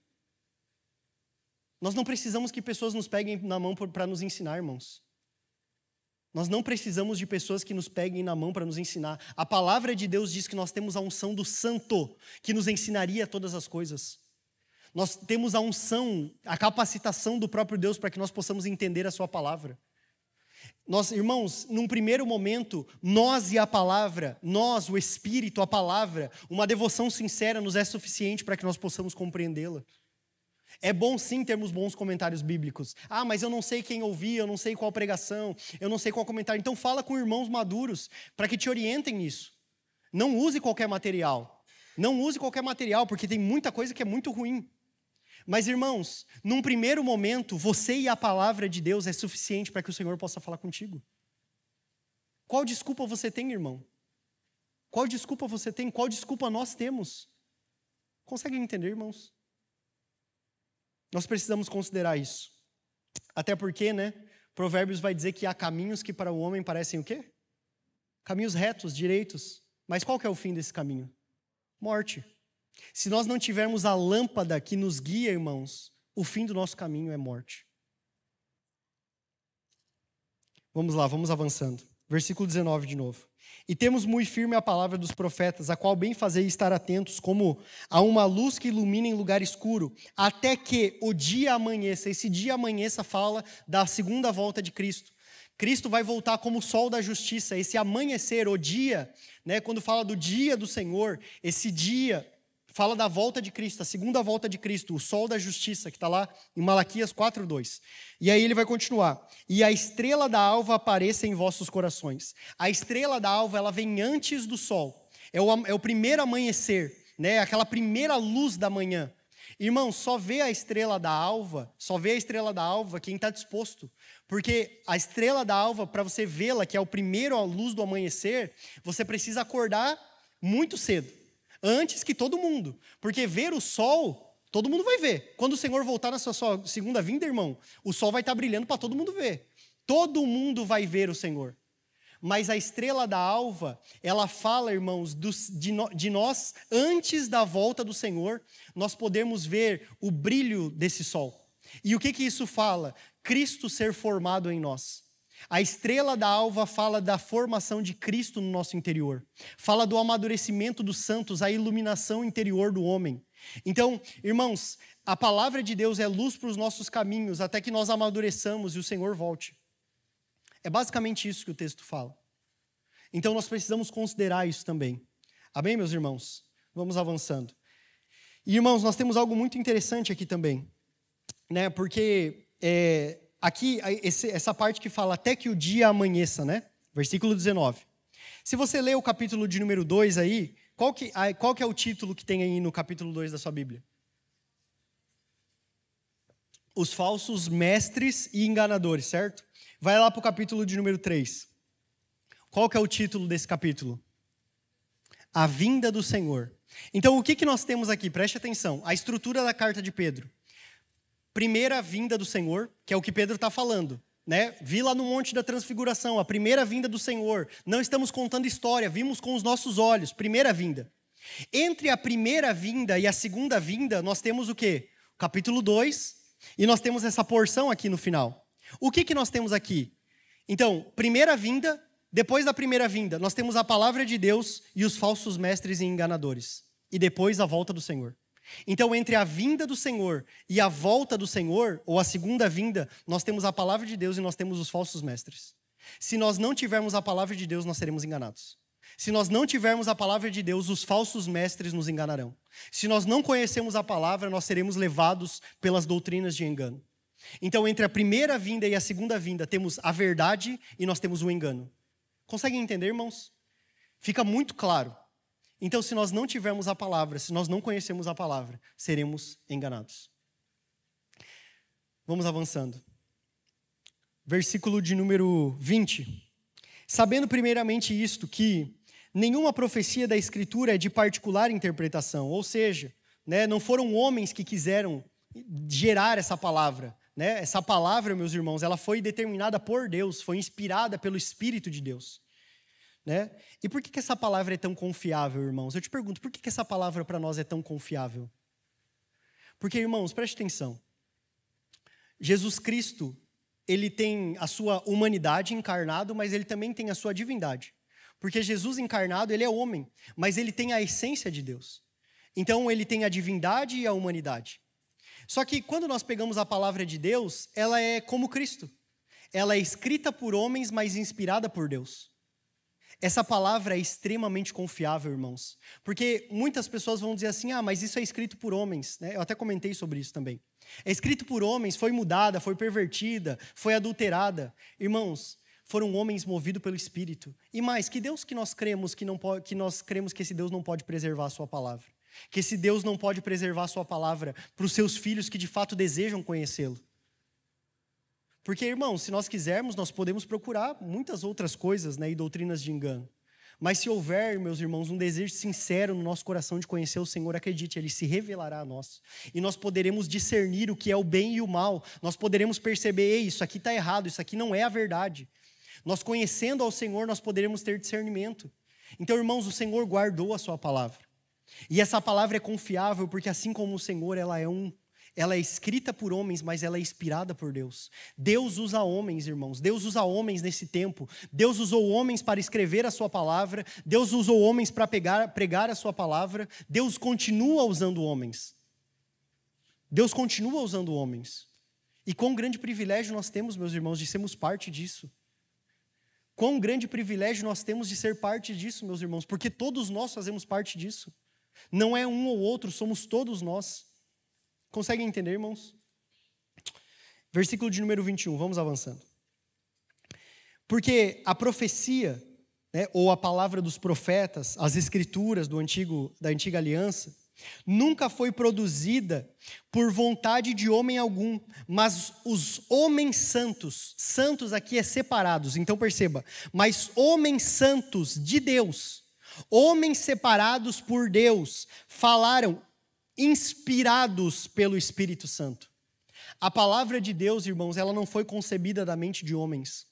Speaker 1: Nós não precisamos que pessoas nos peguem na mão para nos ensinar, irmãos. Nós não precisamos de pessoas que nos peguem na mão para nos ensinar. A palavra de Deus diz que nós temos a unção do Santo, que nos ensinaria todas as coisas. Nós temos a unção, a capacitação do próprio Deus para que nós possamos entender a sua palavra. Nós, irmãos, num primeiro momento, nós e a palavra, nós, o Espírito, a palavra, uma devoção sincera nos é suficiente para que nós possamos compreendê-la. É bom sim termos bons comentários bíblicos. Ah, mas eu não sei quem ouvir, eu não sei qual pregação, eu não sei qual comentário. Então fala com irmãos maduros para que te orientem nisso. Não use qualquer material. Não use qualquer material, porque tem muita coisa que é muito ruim. Mas, irmãos, num primeiro momento, você e a palavra de Deus é suficiente para que o Senhor possa falar contigo. Qual desculpa você tem, irmão? Qual desculpa você tem? Qual desculpa nós temos? Conseguem entender, irmãos? Nós precisamos considerar isso. Até porque, Provérbios vai dizer que há caminhos que para o homem parecem o quê? Caminhos retos, direitos. Mas qual que é o fim desse caminho? Morte. Se nós não tivermos a lâmpada que nos guia, irmãos, o fim do nosso caminho é morte. Vamos lá, vamos avançando. Versículo 19 de novo. E temos muito firme a palavra dos profetas, a qual bem fazei estar atentos, como a uma luz que ilumina em lugar escuro, até que o dia amanheça. Esse dia amanheça fala da segunda volta de Cristo. Cristo vai voltar como o sol da justiça. Esse amanhecer, o dia, quando fala do dia do Senhor, esse dia fala da volta de Cristo, a segunda volta de Cristo, o sol da justiça, que está lá em Malaquias 4:2. E aí ele vai continuar. E a estrela da alva apareça em vossos corações. A estrela da alva, ela vem antes do sol. É o primeiro amanhecer, aquela primeira luz da manhã. Irmão, só vê a estrela da alva quem está disposto. Porque a estrela da alva, para você vê-la, que é a primeira luz do amanhecer, você precisa acordar muito cedo. Antes que todo mundo. Porque ver o sol, todo mundo vai ver. Quando o Senhor voltar na sua segunda vinda, irmão, o sol vai estar brilhando para todo mundo ver. Todo mundo vai ver o Senhor. Mas a estrela da alva, ela fala, irmãos, de nós, antes da volta do Senhor, nós podemos ver o brilho desse sol. E o que isso fala? Cristo ser formado em nós. A estrela da alva fala da formação de Cristo no nosso interior. Fala do amadurecimento dos santos, a iluminação interior do homem. Então, irmãos, a palavra de Deus é luz para os nossos caminhos, até que nós amadureçamos e o Senhor volte. É basicamente isso que o texto fala. Então, nós precisamos considerar isso também. Amém, meus irmãos? Vamos avançando. E, irmãos, nós temos algo muito interessante aqui também. Porque... Aqui, essa parte que fala até que o dia amanheça, Versículo 19. Se você ler o capítulo de número 2 aí, qual que é o título que tem aí no capítulo 2 da sua Bíblia? Os falsos mestres e enganadores, certo? Vai lá para o capítulo de número 3. Qual que é o título desse capítulo? a vinda do Senhor. Então, o que nós temos aqui? Preste atenção. A estrutura da carta de Pedro. Primeira vinda do Senhor, que é o que Pedro está falando. Né? Vi lá no Monte da Transfiguração, a primeira vinda do Senhor. Não estamos contando história, vimos com os nossos olhos. Primeira vinda. Entre a primeira vinda e a segunda vinda, nós temos o quê? Capítulo 2, e nós temos essa porção aqui no final. O que nós temos aqui? Então, primeira vinda, depois da primeira vinda, nós temos a palavra de Deus e os falsos mestres e enganadores. E depois a volta do Senhor. Então, entre a vinda do Senhor e a volta do Senhor, ou a segunda vinda, nós temos a palavra de Deus e nós temos os falsos mestres. Se nós não tivermos a palavra de Deus, nós seremos enganados. Se nós não tivermos a palavra de Deus, os falsos mestres nos enganarão. Se nós não conhecemos a palavra, nós seremos levados pelas doutrinas de engano. Então, entre a primeira vinda e a segunda vinda, temos a verdade e nós temos o engano. Conseguem entender, irmãos? Fica muito claro. Então, se nós não tivermos a palavra, se nós não conhecemos a palavra, seremos enganados. Vamos avançando. Versículo de número 20. Sabendo primeiramente isto, que nenhuma profecia da Escritura é de particular interpretação, ou seja, né, não foram homens que quiseram gerar essa palavra. Né? Essa palavra, meus irmãos, ela foi determinada por Deus, foi inspirada pelo Espírito de Deus. Né? E por que essa palavra é tão confiável, irmãos? Eu te pergunto, por que essa palavra para nós é tão confiável? Porque, irmãos, preste atenção. Jesus Cristo, ele tem a sua humanidade encarnado, mas ele também tem a sua divindade. Porque Jesus encarnado, ele é homem, mas ele tem a essência de Deus. Então, ele tem a divindade e a humanidade. Só que quando nós pegamos a palavra de Deus, ela é como Cristo. Ela é escrita por homens, mas inspirada por Deus. Essa palavra é extremamente confiável, irmãos. Porque muitas pessoas vão dizer assim, mas isso é escrito por homens. Né? Eu até comentei sobre isso também. É escrito por homens, foi mudada, foi pervertida, foi adulterada. Irmãos, foram homens movidos pelo Espírito. E mais, que Deus que nós cremos que nós cremos que esse Deus não pode preservar a sua palavra. Que esse Deus não pode preservar a sua palavra para os seus filhos que de fato desejam conhecê-lo. Porque, irmãos, se nós quisermos, nós podemos procurar muitas outras coisas, né, e doutrinas de engano. Mas se houver, meus irmãos, um desejo sincero no nosso coração de conhecer o Senhor, acredite, Ele se revelará a nós. E nós poderemos discernir o que é o bem e o mal. Nós poderemos perceber, isso aqui está errado, isso aqui não é a verdade. Nós conhecendo ao Senhor, nós poderemos ter discernimento. Então, irmãos, o Senhor guardou a sua palavra. E essa palavra é confiável porque assim como o Senhor, ela é escrita por homens, mas ela é inspirada por Deus. Deus usa homens, irmãos. Deus usa homens nesse tempo. Deus usou homens para escrever a sua palavra. Deus usou homens para pregar a sua palavra. Deus continua usando homens. Deus continua usando homens. E quão grande privilégio nós temos, meus irmãos, de sermos parte disso. Quão grande privilégio nós temos de ser parte disso, meus irmãos, porque todos nós fazemos parte disso. Não é um ou outro, somos todos nós. Conseguem entender, irmãos? Versículo de número 21, vamos avançando. Porque a profecia, né, ou a palavra dos profetas, as escrituras da antiga aliança, nunca foi produzida por vontade de homem algum, mas os homens santos aqui é separados, então perceba, mas homens santos de Deus, homens separados por Deus, falaram inspirados pelo Espírito Santo. A palavra de Deus, irmãos, ela não foi concebida da mente de homens.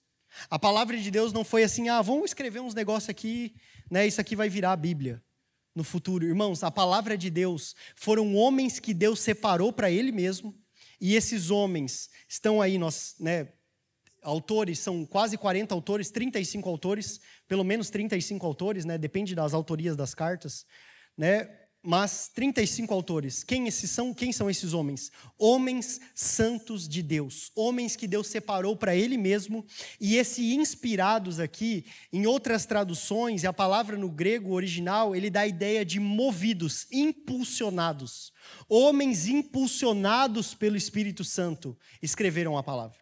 Speaker 1: A palavra de Deus não foi assim, vamos escrever uns negócios aqui, né, isso aqui vai virar a Bíblia no futuro. Irmãos, a palavra de Deus foram homens que Deus separou para Ele mesmo, e esses homens estão aí, autores, são quase 40 autores, 35 autores, pelo menos 35 autores, né, depende das autorias das cartas, né, mas 35 autores. Quem são esses homens? Homens santos de Deus. Homens que Deus separou para Ele mesmo. E esse inspirados aqui, em outras traduções, e a palavra no grego original, ele dá a ideia de movidos, impulsionados. Homens impulsionados pelo Espírito Santo escreveram a palavra.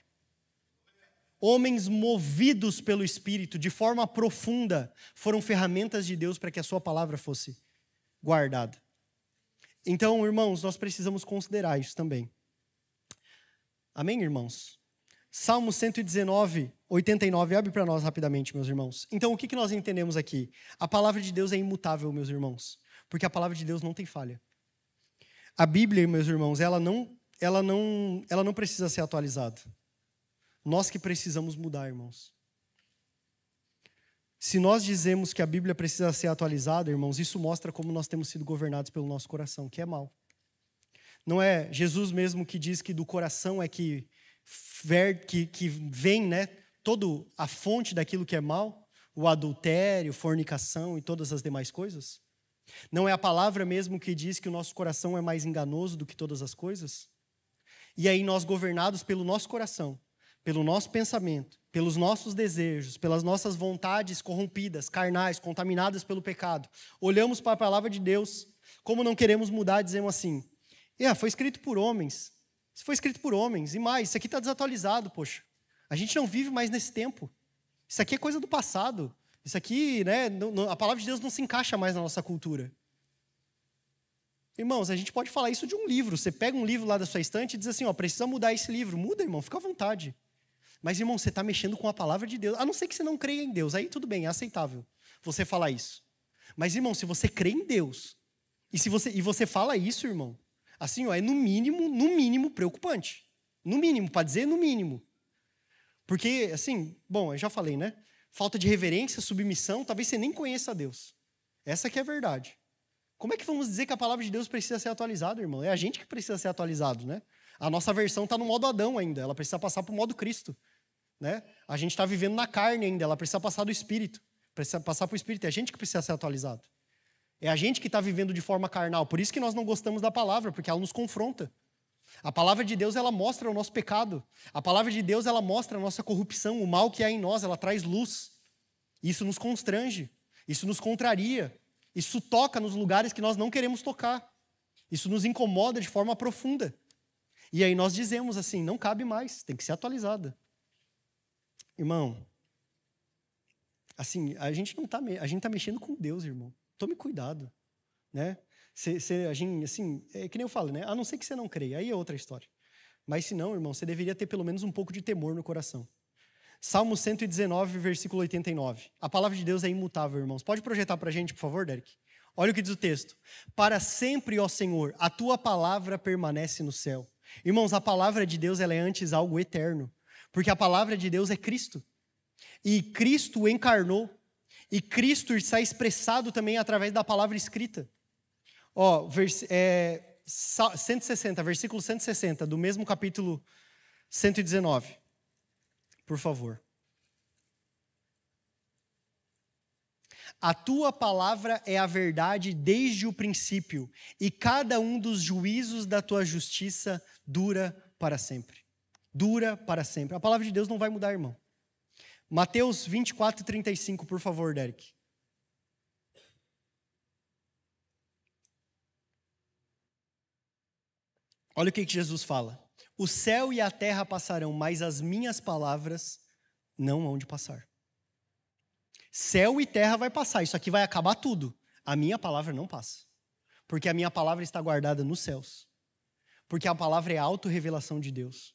Speaker 1: Homens movidos pelo Espírito, de forma profunda, foram ferramentas de Deus para que a sua palavra fosse guardada. Então, irmãos, nós precisamos considerar isso também. Amém, irmãos? Salmo 119, 89. Abre para nós rapidamente, meus irmãos. Então, o que nós entendemos aqui? A palavra de Deus é imutável, meus irmãos. Porque a palavra de Deus não tem falha. A Bíblia, meus irmãos, ela não precisa ser atualizada. Nós que precisamos mudar, irmãos. Se nós dizemos que a Bíblia precisa ser atualizada, irmãos, isso mostra como nós temos sido governados pelo nosso coração, que é mal. Não é Jesus mesmo que diz que do coração é que vem, né, toda a fonte daquilo que é mal, o adultério, fornicação e todas as demais coisas? Não é a palavra mesmo que diz que o nosso coração é mais enganoso do que todas as coisas? E aí nós, governados pelo nosso coração, pelo nosso pensamento, pelos nossos desejos, pelas nossas vontades corrompidas, carnais, contaminadas pelo pecado, olhamos para a palavra de Deus, como não queremos mudar, dizemos assim: foi escrito por homens, isso foi escrito por homens, e mais, isso aqui está desatualizado, poxa, a gente não vive mais nesse tempo, isso aqui é coisa do passado, isso aqui, né, a palavra de Deus não se encaixa mais na nossa cultura. Irmãos, a gente pode falar isso de um livro, você pega um livro lá da sua estante e diz assim, precisa mudar esse livro, muda, irmão, fica à vontade. Mas, irmão, você está mexendo com a palavra de Deus. A não ser que você não creia em Deus. Aí tudo bem, é aceitável você falar isso. Mas, irmão, se você crê em Deus, e você fala isso, irmão, assim, é no mínimo preocupante. No mínimo, para dizer no mínimo. Porque, assim, bom, eu já falei, né? Falta de reverência, submissão, talvez você nem conheça a Deus. Essa que é a verdade. Como é que vamos dizer que a palavra de Deus precisa ser atualizada, irmão? É a gente que precisa ser atualizado, né? A nossa versão está no modo Adão ainda, ela precisa passar para o modo Cristo. Né? A gente está vivendo na carne ainda, ela precisa passar do Espírito, precisa passar para o Espírito, é a gente que precisa ser atualizado. É a gente que está vivendo de forma carnal, por isso que nós não gostamos da palavra, porque ela nos confronta. A palavra de Deus, ela mostra o nosso pecado. A palavra de Deus, ela mostra a nossa corrupção, o mal que há em nós, ela traz luz. Isso nos constrange, isso nos contraria, isso toca nos lugares que nós não queremos tocar. Isso nos incomoda de forma profunda. E aí nós dizemos assim, não cabe mais, tem que ser atualizada. Irmão, assim, a gente está mexendo com Deus, irmão. Tome cuidado, né? A gente, assim, é que nem eu falo, né? A não ser que você não creia, aí é outra história. Mas se não, irmão, você deveria ter pelo menos um pouco de temor no coração. Salmo 119, versículo 89. A palavra de Deus é imutável, irmãos. Pode projetar para a gente, por favor, Derek? Olha o que diz o texto. Para sempre, ó Senhor, a tua palavra permanece no céu. Irmãos, a palavra de Deus, ela é antes algo eterno. Porque a palavra de Deus é Cristo. E Cristo encarnou. E Cristo está expressado também através da palavra escrita. 160, versículo 160, do mesmo capítulo 119. Por favor. A tua palavra é a verdade desde o princípio, e cada um dos juízos da tua justiça dura para sempre. Dura para sempre. A palavra de Deus não vai mudar, irmão. Mateus 24, 35, por favor, Derek. Olha o que Jesus fala. O céu e a terra passarão, mas as minhas palavras não hão de passar. Céu e terra vai passar, isso aqui vai acabar tudo. A minha palavra não passa. Porque a minha palavra está guardada nos céus. Porque a palavra é a autorrevelação de Deus.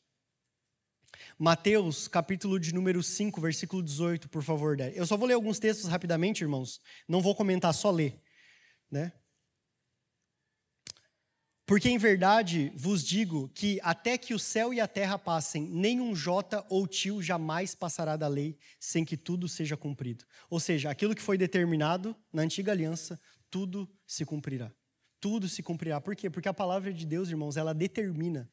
Speaker 1: Mateus, capítulo de número 5, versículo 18, por favor. Eu só vou ler alguns textos rapidamente, irmãos. Não vou comentar, só ler. Né? Porque em verdade vos digo que até que o céu e a terra passem, nenhum jota ou tio jamais passará da lei sem que tudo seja cumprido. Ou seja, aquilo que foi determinado na antiga aliança, tudo se cumprirá. Tudo se cumprirá. Por quê? Porque a palavra de Deus, irmãos, ela determina.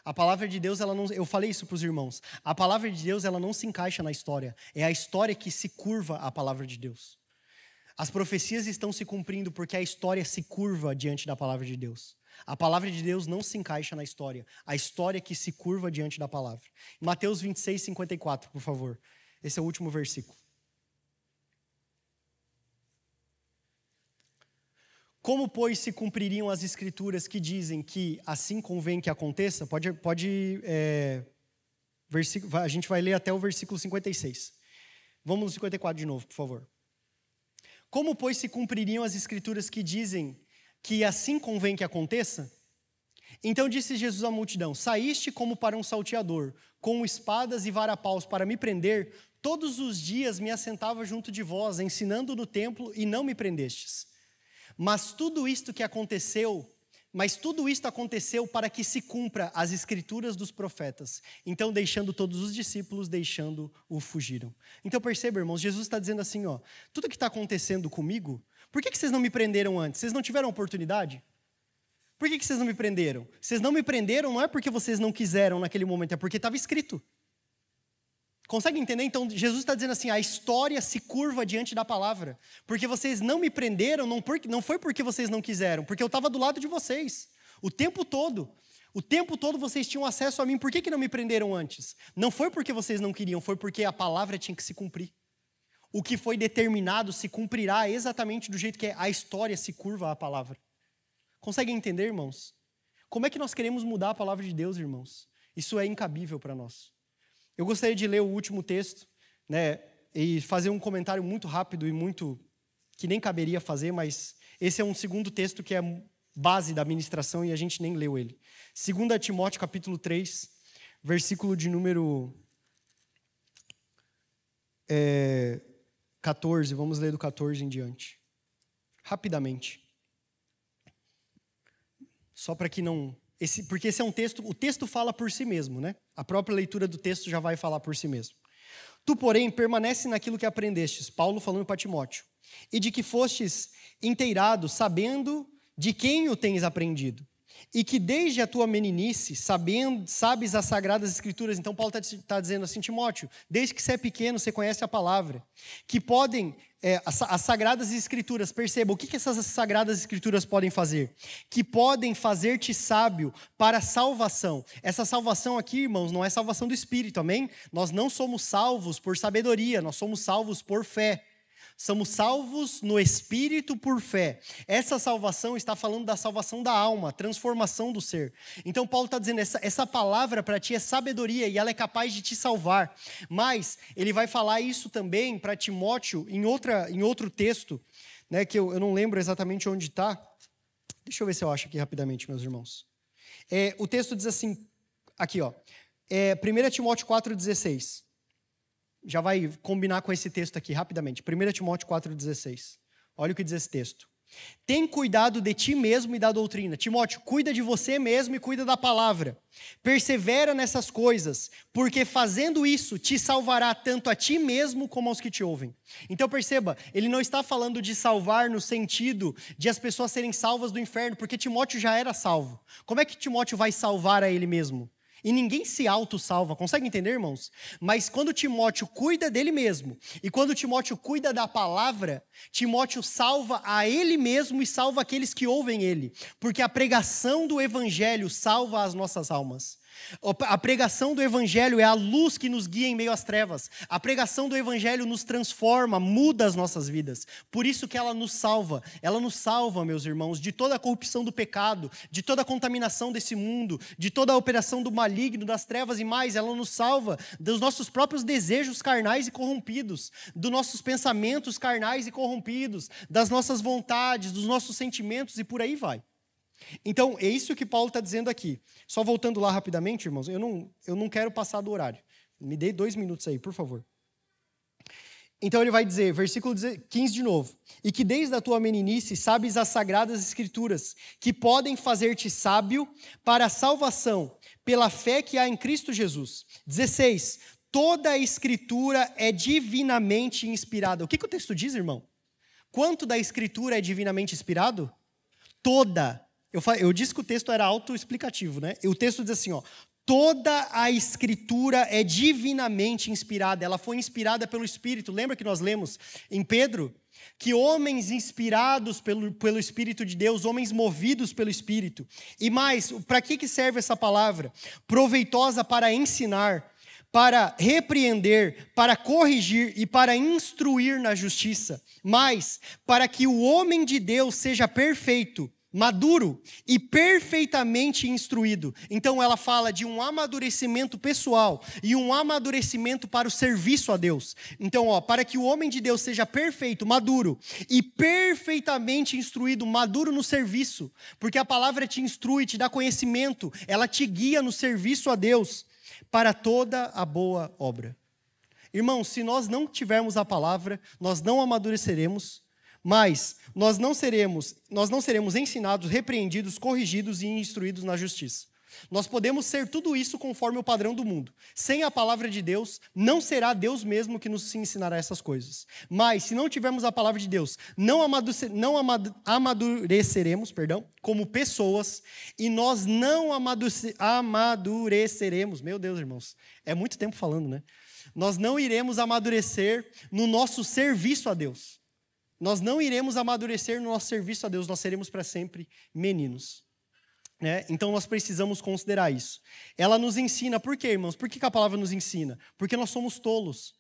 Speaker 1: A palavra de Deus, ela não, eu falei isso para os irmãos, a palavra de Deus, ela não se encaixa na história, é a história que se curva à palavra de Deus. As profecias estão se cumprindo porque a história se curva diante da palavra de Deus. A palavra de Deus não se encaixa na história, a história que se curva diante da palavra. Mateus 26, 54, por favor. Esse é o último versículo. Como, pois, se cumpririam as escrituras que dizem que assim convém que aconteça? A gente vai ler até o versículo 56. Vamos no 54 de novo, por favor. Como, pois, se cumpririam as escrituras que dizem que assim convém que aconteça? Então disse Jesus à multidão: saíste como para um salteador, com espadas e varapaus para me prender. Todos os dias me assentava junto de vós, ensinando no templo, e não me prendestes. Mas tudo isto aconteceu para que se cumpra as escrituras dos profetas. Então, deixando todos os discípulos, deixando-o, fugiram. Então, perceba, irmãos, Jesus está dizendo assim, tudo que está acontecendo comigo, por que vocês não me prenderam antes? Vocês não tiveram oportunidade? Por que vocês não me prenderam? Vocês não me prenderam não é porque vocês não quiseram naquele momento, é porque estava escrito. Consegue entender? Então, Jesus está dizendo assim, a história se curva diante da palavra. Porque vocês não me prenderam, não foi porque vocês não quiseram, porque eu estava do lado de vocês. O tempo todo vocês tinham acesso a mim. Por que não me prenderam antes? Não foi porque vocês não queriam, foi porque a palavra tinha que se cumprir. O que foi determinado se cumprirá exatamente do jeito que a história se curva à palavra. Conseguem entender, irmãos? Como é que nós queremos mudar a palavra de Deus, irmãos? Isso é incabível para nós. Eu gostaria de ler o último texto, e fazer um comentário muito rápido e muito que nem caberia fazer, mas esse é um segundo texto que é base da ministração e a gente nem leu ele. 2 Timóteo capítulo 3, versículo de número 14, vamos ler do 14 em diante. Rapidamente. Só para que não... porque esse é um texto, o texto fala por si mesmo, né? A própria leitura do texto já vai falar por si mesmo. Tu, porém, permanece naquilo que aprendestes, Paulo falando para Timóteo, e de que fostes inteirado, sabendo de quem o tens aprendido, e que desde a tua meninice, sabes as sagradas escrituras. Então Paulo está dizendo assim, Timóteo, desde que você é pequeno, você conhece a palavra, que podem... as sagradas escrituras, perceba, o que essas sagradas escrituras podem fazer? Que podem fazer-te sábio para a salvação. Essa salvação aqui, irmãos, não é salvação do Espírito, amém? Nós não somos salvos por sabedoria, nós somos salvos por fé. Somos salvos no Espírito por fé. Essa salvação está falando da salvação da alma, transformação do ser. Então Paulo está dizendo, essa palavra para ti é sabedoria e ela é capaz de te salvar. Mas ele vai falar isso também para Timóteo em outro texto, que eu não lembro exatamente onde está. Deixa eu ver se eu acho aqui rapidamente, meus irmãos. O texto diz assim, aqui 1 Timóteo 4,16. Já vai combinar com esse texto aqui rapidamente. 1 Timóteo 4,16. Olha o que diz esse texto. Tem cuidado de ti mesmo e da doutrina. Timóteo, cuida de você mesmo e cuida da palavra. Persevera nessas coisas, porque fazendo isso te salvará tanto a ti mesmo como aos que te ouvem. Então perceba, ele não está falando de salvar no sentido de as pessoas serem salvas do inferno, porque Timóteo já era salvo. Como é que Timóteo vai salvar a ele mesmo? E ninguém se auto-salva, consegue entender, irmãos? Mas quando Timóteo cuida dele mesmo, e quando Timóteo cuida da palavra, Timóteo salva a ele mesmo e salva aqueles que ouvem ele. Porque a pregação do evangelho salva as nossas almas. A pregação do evangelho é a luz que nos guia em meio às trevas. A pregação do evangelho nos transforma, muda as nossas vidas. Por isso que ela nos salva. Ela nos salva, meus irmãos, de toda a corrupção do pecado, de toda a contaminação desse mundo, de toda a operação do maligno, das trevas e mais. Ela nos salva dos nossos próprios desejos carnais e corrompidos, dos nossos pensamentos carnais e corrompidos, das nossas vontades, dos nossos sentimentos e por aí vai. Então, é isso que Paulo está dizendo aqui. Só voltando lá rapidamente, irmãos, eu não quero passar do horário. Me dê 2 minutos aí, por favor. Então ele vai dizer, versículo 15 de novo. E que desde a tua meninice sabes as sagradas escrituras, que podem fazer-te sábio para a salvação, pela fé que há em Cristo Jesus. 16. Toda a escritura é divinamente inspirada. O que o texto diz, irmão? Quanto da escritura é divinamente inspirado? Toda. Eu disse que o texto era autoexplicativo, né? E o texto diz assim, toda a escritura é divinamente inspirada. Ela foi inspirada pelo Espírito. Lembra que nós lemos em Pedro? Que homens inspirados pelo Espírito de Deus, homens movidos pelo Espírito. E mais, para que serve essa palavra? Proveitosa para ensinar, para repreender, para corrigir e para instruir na justiça. Mas, para que o homem de Deus seja perfeito, maduro e perfeitamente instruído. Então ela fala de um amadurecimento pessoal e um amadurecimento para o serviço a Deus. Então, para que o homem de Deus seja perfeito, maduro e perfeitamente instruído, maduro no serviço, porque a palavra te instrui, te dá conhecimento, ela te guia no serviço a Deus para toda a boa obra. Irmãos, se nós não tivermos a palavra, nós não amadureceremos, mas nós não seremos ensinados, repreendidos, corrigidos e instruídos na justiça. Nós podemos ser tudo isso conforme o padrão do mundo. Sem a palavra de Deus, não será Deus mesmo que nos ensinará essas coisas. Mas, se não tivermos a palavra de Deus, não amadureceremos, como pessoas, e nós não amadureceremos. Meu Deus, irmãos, é muito tempo falando, né? Nós não iremos amadurecer no nosso serviço a Deus. Nós não iremos amadurecer no nosso serviço a Deus, nós seremos para sempre meninos. Então nós precisamos considerar isso. Ela nos ensina, por quê, irmãos? Por que a palavra nos ensina? Porque nós somos tolos.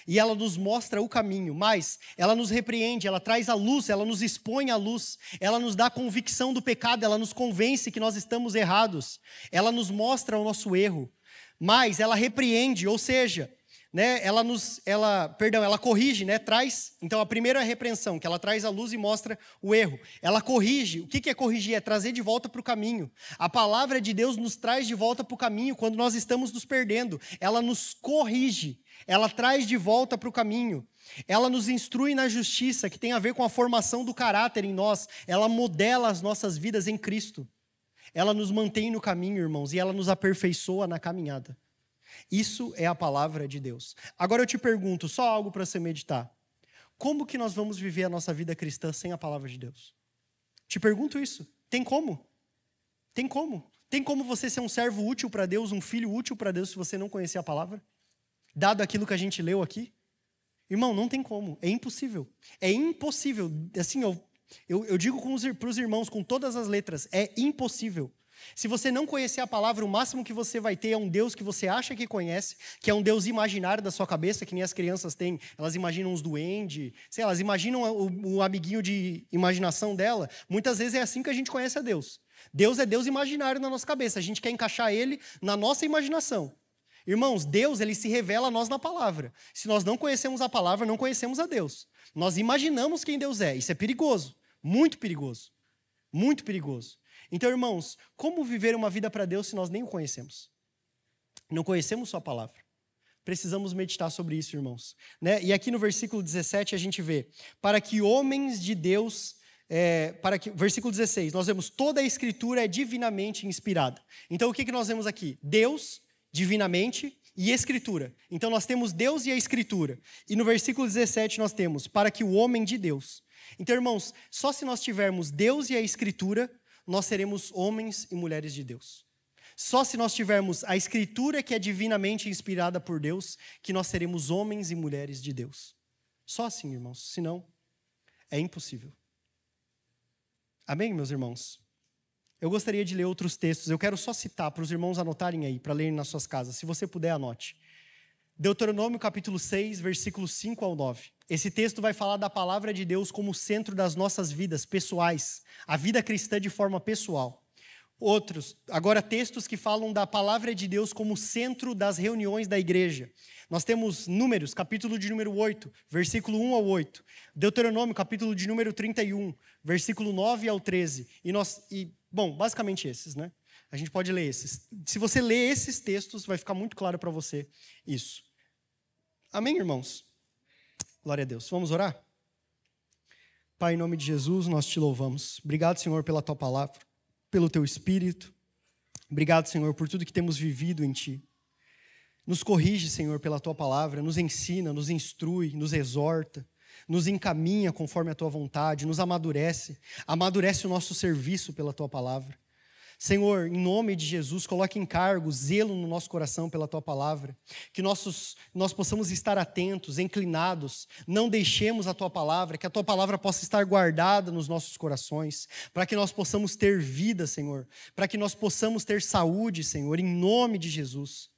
Speaker 1: E ela nos mostra o caminho, mas ela nos repreende, ela traz a luz, ela nos expõe à luz, ela nos dá a convicção do pecado, ela nos convence que nós estamos errados, ela nos mostra o nosso erro, mas ela repreende, ou seja, ela corrige, traz. Então a primeira é a repreensão, que ela traz a luz e mostra o erro. Ela corrige. O que é corrigir? É trazer de volta para o caminho. A palavra de Deus nos traz de volta para o caminho quando nós estamos nos perdendo. Ela nos corrige. Ela traz de volta para o caminho. Ela nos instrui na justiça, que tem a ver com a formação do caráter em nós. Ela modela as nossas vidas em Cristo. Ela nos mantém no caminho, irmãos, e ela nos aperfeiçoa na caminhada. Isso é a palavra de Deus. Agora eu te pergunto, só algo para você meditar. Como que nós vamos viver a nossa vida cristã sem a palavra de Deus? Te pergunto isso. Tem como? Tem como? Tem como você ser um servo útil para Deus, um filho útil para Deus, se você não conhecer a palavra? Dado aquilo que a gente leu aqui? Irmão, não tem como. É impossível. É impossível. Assim, eu digo para os irmãos com todas as letras, é impossível. Se você não conhecer a palavra, o máximo que você vai ter é um Deus que você acha que conhece, que é um Deus imaginário da sua cabeça, que nem as crianças têm. Elas imaginam os duendes, sei lá, elas imaginam o amiguinho de imaginação dela. Muitas vezes é assim que a gente conhece a Deus. Deus é Deus imaginário na nossa cabeça. A gente quer encaixar Ele na nossa imaginação. Irmãos, Deus, Ele se revela a nós na palavra. Se nós não conhecemos a palavra, não conhecemos a Deus. Nós imaginamos quem Deus é. Isso é perigoso. Muito perigoso. Muito perigoso. Então, irmãos, como viver uma vida para Deus se nós nem o conhecemos? Não conhecemos sua palavra. Precisamos meditar sobre isso, irmãos. E aqui no versículo 17 a gente vê, para que homens de Deus, versículo 16, nós vemos toda a escritura é divinamente inspirada. Então, o que nós vemos aqui? Deus, divinamente, e escritura. Então, nós temos Deus e a escritura. E no versículo 17 nós temos, para que o homem de Deus. Então, irmãos, só se nós tivermos Deus e a escritura, nós seremos homens e mulheres de Deus. Só se nós tivermos a Escritura que é divinamente inspirada por Deus, que nós seremos homens e mulheres de Deus. Só assim, irmãos. Senão, é impossível. Amém, meus irmãos? Eu gostaria de ler outros textos. Eu quero só citar para os irmãos anotarem aí, para lerem nas suas casas. Se você puder, anote. Deuteronômio capítulo 6, versículos 5 ao 9. Esse texto vai falar da palavra de Deus como centro das nossas vidas pessoais, a vida cristã de forma pessoal. Agora textos que falam da palavra de Deus como centro das reuniões da igreja. Nós temos Números, capítulo de número 8, versículo 1 ao 8. Deuteronômio, capítulo de número 31, versículo 9 ao 13. Bom, basicamente esses, A gente pode ler esses. Se você ler esses textos, vai ficar muito claro para você isso. Amém, irmãos? Glória a Deus. Vamos orar? Pai, em nome de Jesus, nós te louvamos. Obrigado, Senhor, pela tua palavra, pelo teu Espírito. Obrigado, Senhor, por tudo que temos vivido em ti. Nos corrige, Senhor, pela tua palavra, nos ensina, nos instrui, nos exorta, nos encaminha conforme a tua vontade, nos amadurece o nosso serviço pela tua palavra. Senhor, em nome de Jesus, coloque encargo, zelo no nosso coração pela Tua palavra, que nós possamos estar atentos, inclinados, não deixemos a Tua palavra, que a Tua palavra possa estar guardada nos nossos corações, para que nós possamos ter vida, Senhor, para que nós possamos ter saúde, Senhor, em nome de Jesus.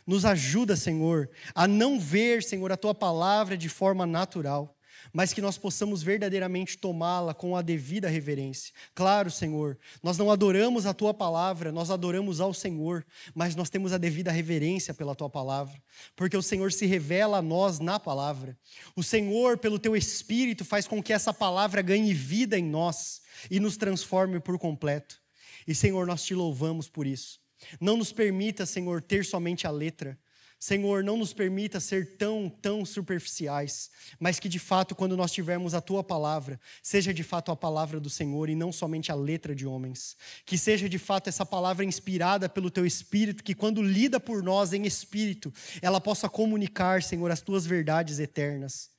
Speaker 1: Nos ajuda, Senhor, a não ver, Senhor, a Tua palavra de forma natural, mas que nós possamos verdadeiramente tomá-la com a devida reverência. Claro, Senhor, nós não adoramos a Tua palavra, nós adoramos ao Senhor, mas nós temos a devida reverência pela Tua palavra, porque o Senhor se revela a nós na palavra. O Senhor, pelo Teu Espírito, faz com que essa palavra ganhe vida em nós e nos transforme por completo. E, Senhor, nós Te louvamos por isso. Não nos permita, Senhor, ter somente a letra. Senhor, não nos permita ser tão superficiais, mas que de fato, quando nós tivermos a Tua palavra, seja de fato a palavra do Senhor e não somente a letra de homens. Que seja de fato essa palavra inspirada pelo Teu Espírito, que quando lida por nós em Espírito, ela possa comunicar, Senhor, as Tuas verdades eternas.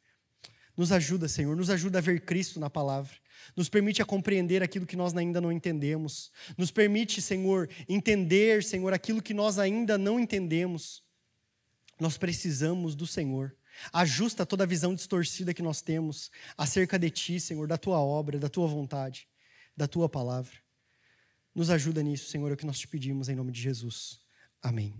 Speaker 1: Nos ajuda, Senhor, nos ajuda a ver Cristo na palavra. Nos permite a compreender aquilo que nós ainda não entendemos. Nos permite, Senhor, entender, Senhor, aquilo que nós ainda não entendemos. Nós precisamos do Senhor. Ajusta toda a visão distorcida que nós temos acerca de Ti, Senhor, da Tua obra, da Tua vontade, da Tua palavra. Nos ajuda nisso, Senhor, é o que nós Te pedimos em nome de Jesus. Amém.